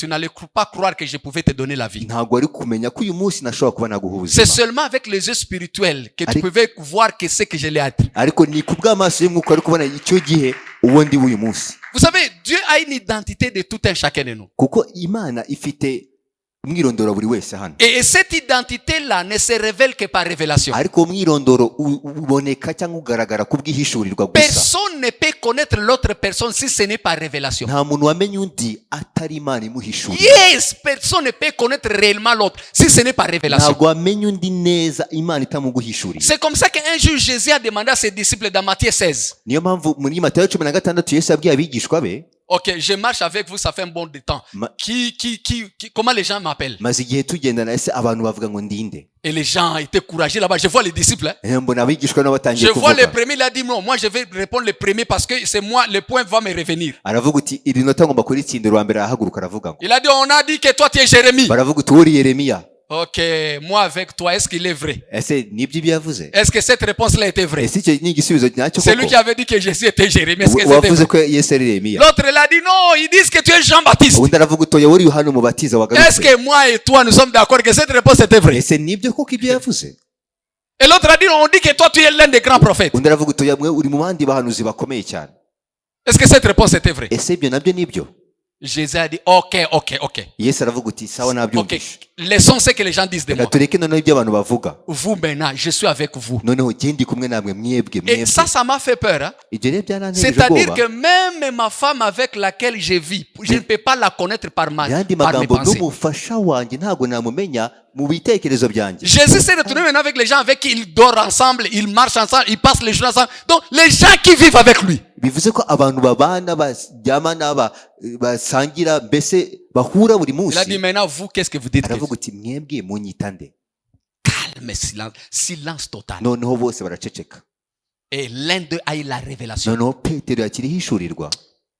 pas croire que je pouvais te donner la vie. ntago ari kumenya ko uyu munsi nashobora kuba naguha C'est ubuzima. seulement avec les yeux spirituels que tu pouvais voir que c'est que je l'ai être. ariko ni kubw'amaso y'umwuka ari kubona icyo gihe uwo ndi w'uyu munsi. Vous savez, Dieu a une identité de tout un chacun de nous. kuko Imana ifite umwirondoro buri wese hano. Et cette identité-là ne se révèle que par révélation. ariko umwirondoro uboneka cyangwa ugaragara kubw'ihishurirwa gusa. Personne ne peut connaître l'autre personne si ce n'est par révélation. nta muntu wamenya undi atari Imana imuhishurira. Yes, personne ne peut connaître réellement l'autre si ce n'est par révélation. ntabwo wamenya undi neza Imana itamuguhishurira. C'est comme ça qu'un jour Jésus a demandé à ses disciples dans Matthieu 16. niyo mpamvu muri Matayo 16 Yesu yabwiye abigishwa be, Ok, je marche avec vous, ça fait un bon de temps. Comment les gens m'appellent? maze igihe tugendana ese abantu bavuga ngo ndinde. Et les gens étaient courageux là-bas. Je vois les disciples. Hein? mbona abigishwa nabo batangiye Je vois les kuvuga. premiers, il a dit non, moi je vais répondre les premiers parce que c'est moi, le point va me revenir. aravuga uti iri nota ngomba kuritsindira uwa mbere arahaguruka aravuga ngo. Il a dit, on a dit que toi tu es Jérémie. baravuga uti uri Yeremiya. Ok, moi avec toi, est-ce qu'il est vrai? ese nibyo ibyo yavuze? Est-ce que cette réponse-là était vraie? ese icyo ni igisubizo nyacyo C'est lui koko? qui avait dit que Jésus était Jérémie. Est-ce que c'était wavuze vrai? ko Yesu ari Yeremiya. L'autre, il a dit non, ils disent que tu es Jean-Baptiste. ubundi aravuga uti oya uri Yohana umubatiza Est-ce wagarutse. que moi et toi, nous sommes d'accord que cette réponse était vraie? ese nibyo koko ibyo yavuze? Et l'autre a dit, on dit que toi tu es l'un des grands prophètes. undi aravuga uti oya mwe uri mu bandi bahanuzi bakomeye cyane. Est-ce que cette réponse était vraie? ese ibyo nabyo nibyo? Jésus a dit, ok. Yesu aravuga uti sawa Ok, nabyumvishe. laissons ce que les gens disent de reka moi. tureke noneho ibyo abantu bavuga. Vous maintenant, je suis avec vous. noneho jye ndi kumwe namwe mwebwe Et ça m'a fait peur. Hein? ibyo rero byaranteje C'est-à-dire ubwoba. que même ma femme avec laquelle je vis, je ne peux pas la connaître par yandi par mes magambo pensées. n'umufasha wanjye ntabwo namumenya mu bitekerezo byanjye. Jésus s'est retrouvé maintenant avec les gens avec qui il dort ensemble, il marche ensemble, il passe les jours ensemble. Donc, les gens qui vivent avec lui. bivuze ko abantu babana baryamana basangira mbese bahura buri Il a dit munsi. maintenant, vous, qu'est-ce que vous dites? aravuga uti mwebwe munyita nde? Calme, silence, silence total. noneho bose baraceceka. Et l'un d'eux a eu la révélation. noneho Petero yakira ihishurirwa.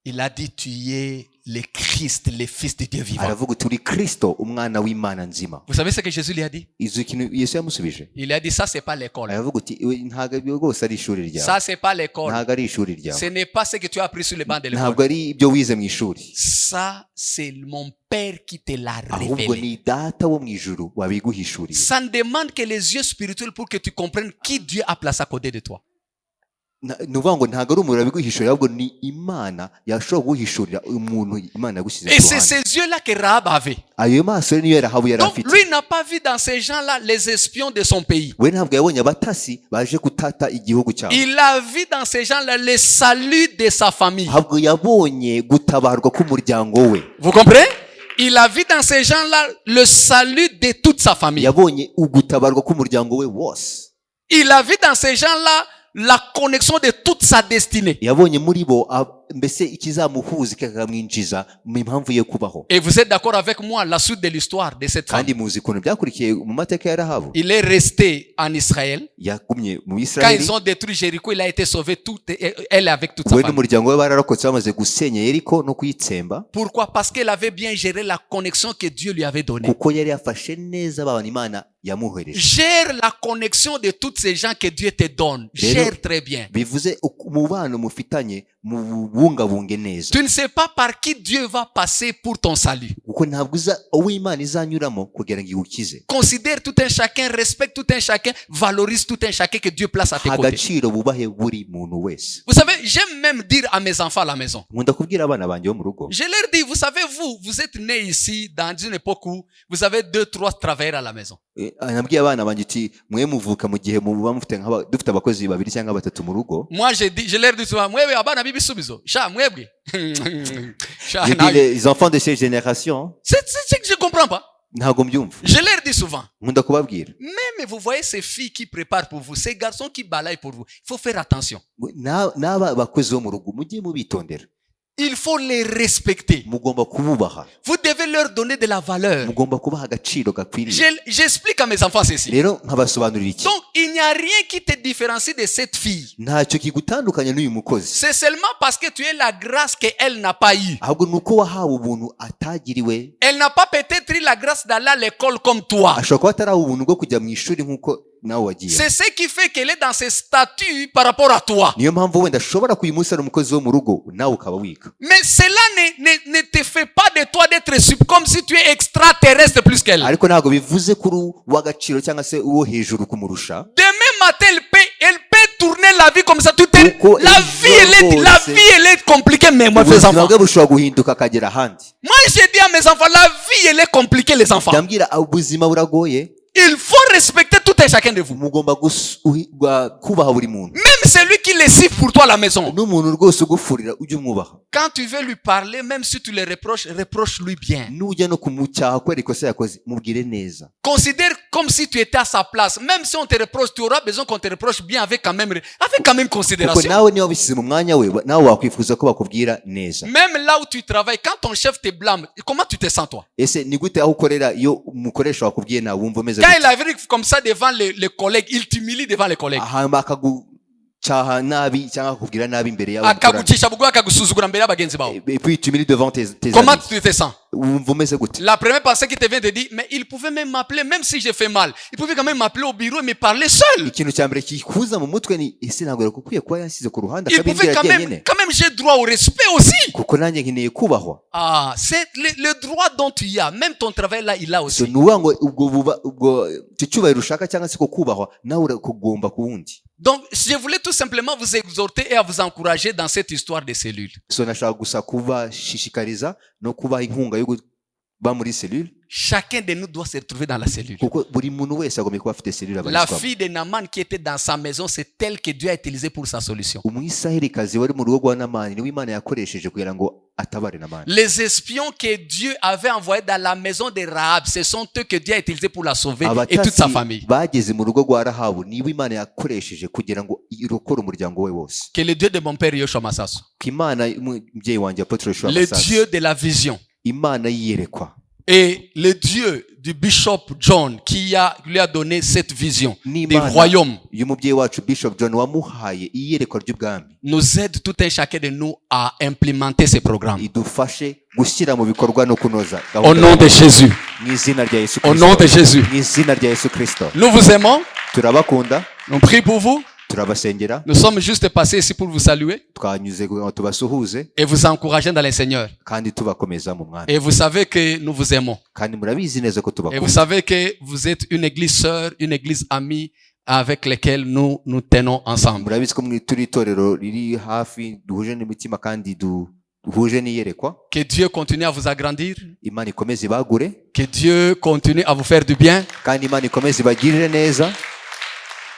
Il a dit, tu es le Christ, le Fils de Dieu vivant. aravuga uti uri Kristo umwana w'Imana nzima. Vous savez ce que Jésus lui a dit? izo ikintu Yesu yamusubije. Il a dit, ça c'est pas l'école. aravuga uti ntabwo ibyo rwose ari ishuri Ça ryawe. c'est pas l'école. ntabwo ari ishuri ryawe. Ce n'est pas ce que tu as appris sur le banc de ntabwo l'école. ari ibyo wize mu ishuri. Ça c'est mon Père qui te l'a ahubwo révélé. ni data wo mu ijuru wabiguhishuriye. Ça ne demande que les yeux spirituels pour que tu comprennes qui Dieu a placé à côté de toi. ni ukuvuga ngo ntabwo ari umuntu wabiguhishurira ahubwo ni Imana yashobora kuguhishurira umuntu Imana yagushyize Et ku c'est ruhande. ces yeux-là que Rahab avait. ayo maso rero niyo Rahabu yari Donc afite. lui n'a pas vu dans ces gens-là les espions de son pays. we ntabwo yabonye abatasi baje gutata igihugu cyabo. Il a vu dans ces gens-là le salut de sa famille. ahubwo yabonye gutabarwa k'umuryango we. Vous comprenez? Il a vu dans ces gens-là le salut de toute sa famille. yabonye ugutabarwa k'umuryango we wose. Il a vu dans ces gens-là la connexion de toute sa destinée. yabonye muri bo mbese ikizamuhuza kikamwinjiza mu impamvu ye kubaho. Et vous êtes d'accord avec moi, la suite de l'histoire de cette femme. kandi muzi ukuntu byakurikiye mu mateka ya Rahabu. Il est resté en Israël. yagumye mu Quand Isiraheli. ils ont détruit Jéricho, il a été sauvé, elle avec toute sa we famille. n'umuryango we bararokotse bamaze gusenya Yeriko no kuyitsemba. Pourquoi? Parce qu'elle avait bien géré la connexion que Dieu lui avait donnée. kuko yari yafashe neza abantu Imana yamuhereje. Gère la connexion de tous ces gens que Dieu te donne. Gère très bien. bivuze umubano mufitanye mu bungabunge neza. Tu ne sais pas par qui Dieu va passer pour ton salut. kuko ntabwo uza uwo Imana izanyuramo kugira ngo igukize. Considère tout un chacun, respecte tout un chacun, valorise tout un chacun que Dieu place à tes côtés. agaciro bubahe buri muntu wese. Vous savez, j'aime même dire à mes enfants à la maison. nkunda kubwira abana banjye bo mu rugo. Je leur dis, vous savez, vous êtes nés ici dans une époque où vous avez 2-3 travailleurs à la maison. nabwiye abana banjye iti mwe muvuka mu gihe muba mufite dufite abakozi babiri cyangwa batatu mu rugo. Moi, je leur dis souvent, mwewe abana bibisubizo. Sha, mwebwe. Sha, je dis les enfants de ces générations. c'est ce que je comprends pas. ntabwo mbyumva. Je leur dis souvent. nkunda kubabwira. Même vous voyez ces filles qui préparent pour vous, ces garçons qui balayent pour vous. Il faut faire attention. n'aba bakozi bo mu rugo mujye mubitondera. Il faut les respecter. mugomba kububaha. Vous devez leur donner de la valeur. mugomba kubaha agaciro gakwiriye. J'explique à mes enfants ceci. rero nkabasobanurira iki. Donc, il n'y a rien qui te différencie de cette fille. ntacyo kigutandukanya n'uyu mukozi. C'est seulement parce que tu as la grâce qu'elle n'a pas eue. ahubwo ni uko wahawe ubuntu atagiriwe. Elle n'a pas peut-être eu la grâce d'aller à l'école comme toi. ashobora kuba atarahawe ubuntu bwo kujya mu ishuri nk'uko nawe wagiye. C'est ce qui fait qu'elle est dans ses statuts par rapport à toi. niyo mpamvu wenda ashobora kuyu munsi ari umukozi wo mu rugo nawe ukaba wiga. Mais cela ne te fait pas de toi d'être comme si tu es extraterrestre plus qu'elle. ariko ntabwo bivuze kuri uw'agaciro cyangwa se uwo hejuru kumurusha. Demain matin, elle peut tourner la vie comme ça. Kuko La vie, elle est compliquée, mais moi, mes ubuzima enfants. bwe bushobora guhinduka akagera ahandi. Moi, j'ai dit à mes enfants, la vie, elle est compliquée, les enfants. ndambwira ubuzima buragoye. Il faut respecter tout un chacun de vous. mugomba kubaha buri muntu. Même celui qui les siffle pour toi à la maison. n'umuntu rwose ugufurira ujye umwubaha. Quand tu veux lui parler, même si tu le reproches, reproche-lui bien. nujya no kumucyaha kubera ikosa yakoze mubwire neza. Considère comme si tu étais à sa place. Même si on te reproche, tu auras besoin qu'on te reproche bien avec quand même kuko considération. nawe niba wabishyize mu mwanya we nawe wakwifuza ko bakubwira neza. Même là où tu travailles, quand ton chef te blâme, comment tu te sens toi? ese ni gute aho ukorera iyo umukoresha wakubwiye nawe wumva umeze Quand il arrive comme ça devant les collègues, il t'humilie devant les collègues. hanyuma akagucyaha nabi cyangwa akakubwira nabi imbere yawe. Akagucisha bugufi, akagusuzugura mbere y'abagenzi bawe. et puis tu humilies devant tes Comment amis. tu te sens? wumva umeze gute? La première personne qui te vient te dire, mais il pouvait même m'appeler, même si j'ai fait mal. Il pouvait quand même m'appeler au bureau et me parler seul. ikintu cya mbere kikuza mu mutwe ni ese ntabwo yakukwiye kuba yansize ku ruhande Il pouvait akabimbwira jyenyine. quand même j'ai droit au respect aussi. kuko nanjye nkeneye kubahwa. Ah, c'est le droit dont tu y as. Même ton travail là, il a so aussi. ni ukuvuga ngo ubwo icyo cyubahiro ushaka cyangwa se ko kubahwa nawe urakugomba ku wundi. Donc, je voulais tout simplement vous exhorter et à vous encourager dans cette histoire de cellules. so nashaka gusa kubashishikariza no kubaha inkunga yo kuba muri selule. Chacun de nous doit se retrouver dans la cellule. kuko buri muntu wese agomba kuba afite selule La abarizwamo. fille de Naaman qui était dans sa maison, c'est elle que Dieu a utilisée pour sa solution. umwisirahelikazi wari mu rugo rwa Namani niwe Imana yakoresheje kugira ngo atabare Namani. Les espions que Dieu avait envoyés dans la maison de Rahab, ce sont eux que Dieu a utilisés pour la sauver et toute sa famille. bageze mu rugo rwa Rahabu niwe Imana yakoresheje kugira ngo irokore umuryango we wose. Que le Dieu de mon père Yoshua Massasu, ko Imana umubyeyi wanjye Apotre Yoshua le Masasu, Dieu de la vision, Imana yiyerekwa et le Dieu du bishop John qui lui a donné cette vision du n'Imana royaume y'umubyeyi wacu Bishop John wamuhaye iyerekwa ry'ubwami nous aide tout un chacun de nous à implémenter ces programmes. idufashe gushyira mu bikorwa no kunoza Au nom de Jésus. mu izina rya Yesu Au nom de Kristo. Jésus. mu izina rya Yesu Kristo. Nous vous aimons. turabakunda, On prie pour vous. turabasengera, Nous sommes juste passés ici pour vous saluer twanyuze kugira ngo tubasuhuze et vous encourager dans le Seigneur. kandi tubakomeza mu mwami. Et vous savez que nous vous aimons. kandi murabizi neza ko Et vous tubakunda savez que vous êtes une église sœur, une église amie avec laquelle nous nous tenons ensemble. murabizi ko turi itorero riri hafi duhuje n'imitima kandi duhuje n'iyerekwa. Que Dieu continue à vous agrandir. Imana ikomeze ibagure Que Dieu continue à vous faire du bien. kandi Imana ikomeze ibagirire neza.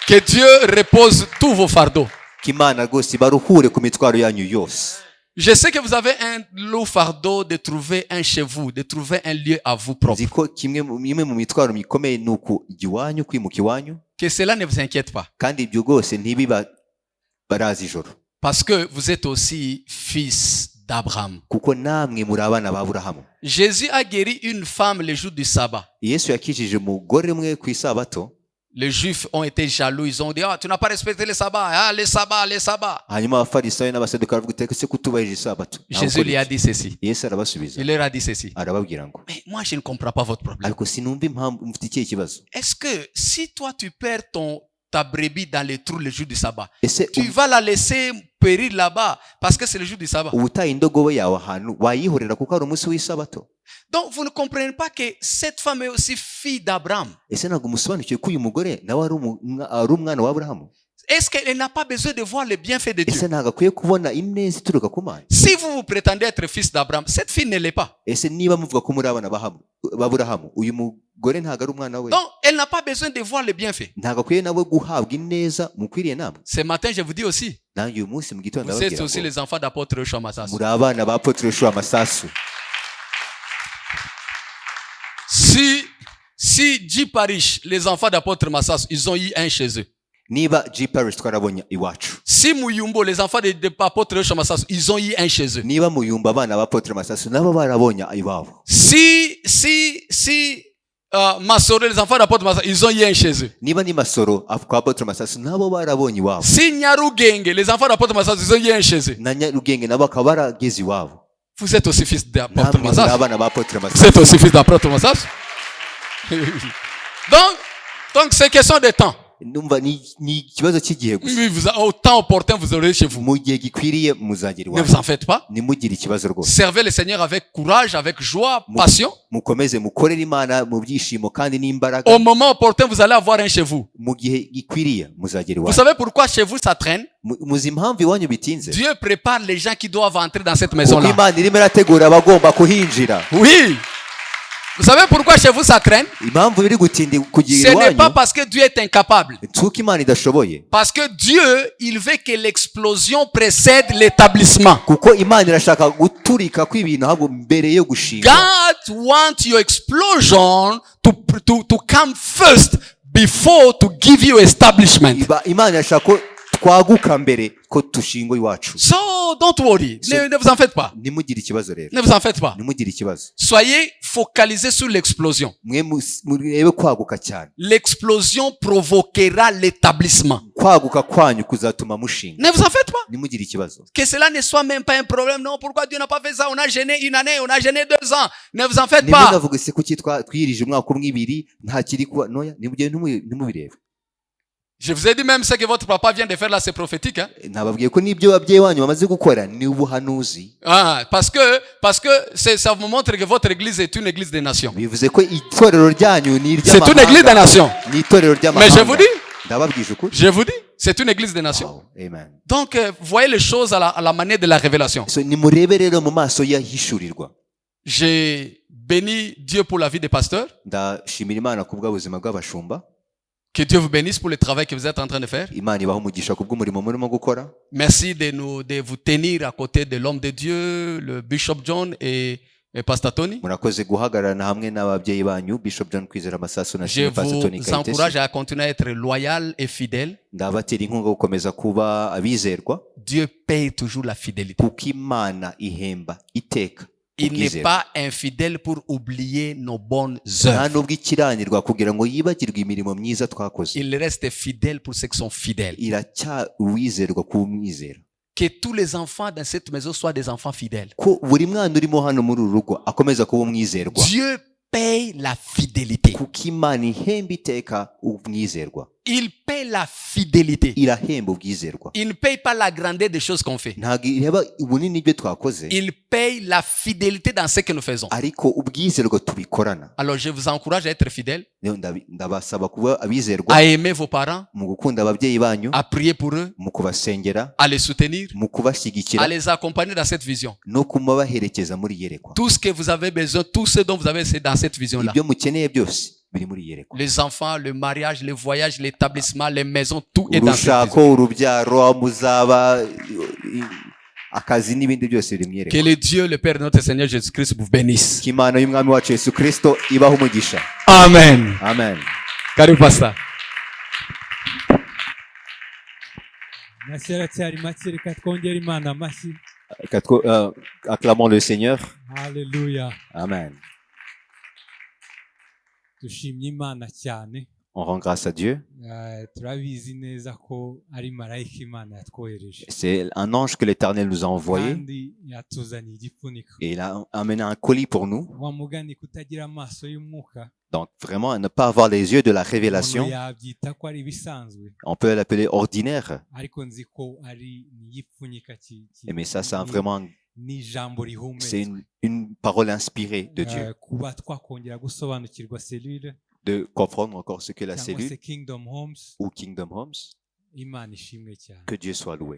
Que Dieu repose tous vos fardeaux. ko Imana rwose ibaruhure ku mitwaro yanyu yose. Je sais que vous avez un lourd fardeau de trouver un chez vous, de trouver un lieu à vous propre. nzi ko imwe mu mitwaro mikomeye ni ukujya iwanyu, kwimuka iwanyu, Que cela ne vous inquiète pas. kandi ibyo rwose ntibibaraza ijoro. Parce que vous êtes aussi fils d'Abraham. kuko namwe muri abana ba Aburahamu. Jésus a guéri une femme le jour du sabbat. Yesu yakijije umugore umwe ku isabato. Les Juifs ont été jaloux. Ils ont dit, ah, tu n'as pas respecté le sabbat. Ah, le sabbat, le sabbat. Hanyuma abafarisayo n'abasadukayo baravuga ati ese kutubahirije isabato. Jésus lui a dit ceci. Yesu arabasubiza. Il leur a dit ceci. Arababwira ngo Mais moi, je ne comprends pas votre problème. ariko sinumva impamvu mufite ikihe kibazo. Est-ce que si toi, tu perds ta brebis dans les trous le jour du sabbat, Ese tu vas la laisser périr là-bas parce que c'est le jour du sabbat? ubutaye indogobe yawe ahantu wayihorera kuko ari umunsi w'isabato? Donc, vous ne comprenez pas que cette femme est aussi fille d'Abraham. Ese ntabwo musobanukiwe ko uyu mugore nawe ari umwana wa Aburahamu? Est-ce qu'elle n'a pas besoin de voir les bienfaits de Dieu? Ese ntabwo akwiye kubona ineza ituruka ku Mana? Si vous prétendez être fils d'Abraham, cette fille ne l'est pas. Ese niba muvuga ko muri abana b'Aburahamu, uyu mugore ntabwo ari umwana we? Donc, elle n'a pas besoin de voir les bienfaits. Ntabwo akwiye nawe guhabwa ineza mukwiriye namwe? Ce matin, je vous dis aussi, nanjye uyu munsi mu gitondo vous êtes ndababwira aussi ngo les enfants d'apôtre Yoshua Masasu. muri abana ba Apotre Yoshua Masasu. Si J. Parish, les enfants d'apôtre Masasu, ils ont eu un chez eux. Niba G. Parish twarabonye iwacu. Si Muyumbo, les enfants de apôtre Yoshua Masasu, ils ont eu un chez eux. Niba Muyumba abana ba Apotre Masasu nabo barabonye iwabo. Si Masoro, les enfants d'apôtre Masasu, ils ont eu un chez eux. Niba ni Masoro kwa Apotre Masasu nabo barabonye iwabo. Si Nyarugenge, les enfants d'apôtre Masasu, ils ont eu un chez eux. Na Nyarugenge nabo akaba barageze iwabo. Vous êtes aussi fils d'apôtre Namwe muri Masasu. abana ba Apotre Vous Masasu. êtes aussi fils d'apôtre Masasu. Donc c'est question de temps. Numva ni ikibazo cy'igihe gusa. Au temps opportun, vous aurez chez vous. Mu gihe gikwiriye muzagera Ne iwabo. vous en faites pas. Nimugire ikibazo rwose. Servez le Seigneur avec courage, avec joie, passion. Mukomeze mukorere Imana mu byishimo kandi n'imbaraga. Au moment opportun, vous allez avoir un chez vous. Mu gihe gikwiriye muzagera Vous iwabo. savez pourquoi chez vous ça traîne? Muzi impamvu iwanyu bitinze? Dieu prépare les gens qui doivent entrer dans cette Kuko maison-là. Imana irimo irategura abagomba kuhinjira. Oui. Vous savez pourquoi chez vous ça traîne? Impamvu biri gutinda kugira Ce n'est pas iwanyu parce que Dieu est incapable. tuko Imana idashoboye. Parce que Dieu, il veut que l'explosion précède l'établissement. Kuko Imana irashaka guturika kw'ibintu ahubwo mbere yo gushinga. God wants your explosion to come first before to give you establishment. Imana irashaka ko twaguka mbere ko tushinga iwacu. So don't worry. Ne vous en faites pas. Nimugire ikibazo rero. Ne vous en faites pas. Nimugire ikibazo. Soyez focalisés sur l'explosion. Mwe murebe kwaguka cyane. L'explosion provoquera l'établissement. Kwaguka kwanyu kuzatuma mushinga. Ne vous en faites pas. Nimugire ikibazo. Que cela ne soit même pas un problème. Non, pourquoi Dieu n'a pas fait ça? On a gêné une année, on a gêné 2 ans. Ne vous en faites Nimwe pas. navuga se kuki twirije umwaka umwe ibiri nta kiri kuba noya nimugire ntimubirebe. Je vous ai dit même ce que votre papa vient de faire là, c'est prophétique. Hein? Nababwiye ko n'ibyo ababyeyi wanyu bamaze gukora ni ubuhanuzi. Ah, parce que ça vous montre que votre église est une église des nations. Bivuze ko itorero ryanyu ni C'est une église des nations. Ni itorero ry'amahanga. Mais je vous dis, ndababwije ukuri. je vous dis, c'est une église des nations. Wow, amen. Donc, voyez les choses à la manière de la révélation. So nimurebe rero mu maso yahishurirwa. J'ai béni Dieu pour la vie des pasteurs. Ndashimira Imana kubwa buzima bw'abashumba. Que Dieu vous bénisse pour le travail que vous êtes en train de faire. Imana ibaha umugisha kubw'umurimo murimo gukora. Merci de vous tenir à côté de l'homme de Dieu, le Bishop John et Pastor Tony. Murakoze guhagararana hamwe n'ababyeyi banyu Bishop John Kwizera Masasu na Je Pastor Tony vous encourage à continuer à être loyal et fidèle. Ndabatera inkunga gukomeza kuba abizerwa. Dieu paye toujours la fidélité. Kuko Imana ihemba iteka. Il n'est pas infidèle pour oublier nos bonnes œuvres. Nta nubwo ikiranirwa kugira ngo yibagirwe imirimo myiza twakoze. Il reste fidèle pour ceux qui sont fidèles. Iracyawizerwa kumwizera. Que tous les enfants dans cette maison soient des enfants fidèles. Ko buri mwana urimo hano muri uru rugo akomeza kuba umwizerwa. Dieu paye la fidélité. Kuko Imana ihemba iteka umwizerwa. Il paye la fidélité. Irahemba ubwizerwa. Il ne paye pas la grandeur des choses qu'on fait. Ntabwo ireba ubunini byo twakoze. Il paye la fidélité dans ce que nous faisons. Ariko ubwizerwa tubikorana. Alors je vous encourage à être fidèle, Ndabasaba kuba abizerwa. à aimer vos parents, Mu gukunda ababyeyi banyu. à prier pour eux, Mu kubasengera. à les soutenir, Mu kubashyigikira. à les accompagner dans cette vision. No kubaherekeza muri yerekwa. Tout ce que vous avez besoin, tout ce dont vous avez, c'est dans cette vision-là. Ibyo mukeneye byose biri muri yerekwa. Les enfants, le mariage, le voyage, l'établissement, les maisons, tout est dans cette vision. Urushako, urubyaro, muzaba, akazi n'ibindi byose biri mu Que yerekwa. le Dieu, le Père de notre Seigneur Jésus-Christ vous bénisse. Imana y'umwami wacu Yesu Kristo ibaho umugisha. Amen. Amen. Karibu pastor. amashyi aracyari make reka twongere imana amashyi. Acclamons le Seigneur. Haleluya. Amen. Dushimye imana cyane. On rend grâce à Dieu. Turabizi neza ko ari marayika imana yatwohereje. C'est un ange que l'Éternel nous a envoyé Kandi yatuzaniye igifuniko. et il a amené un colis pour nous. Wa mugani kutagira amaso y'umwuka. Donc vraiment, à ne pas avoir les yeux de la révélation, Umuntu yabyita ko ari ibisanzwe. on peut l'appeler ordinaire. Ariko nzi ko ari n'igipfunyika Mais ça, c'est vraiment n'ijambo c'est rihumetswe. une parole inspirée de Dieu. Kuba twakongera gusobanukirwa selule De comprendre encore ce qu'est la cyangwa se cellule Kingdom Homes. ou Kingdom Homes. Imana ishimwe cyane. Que Dieu soit loué.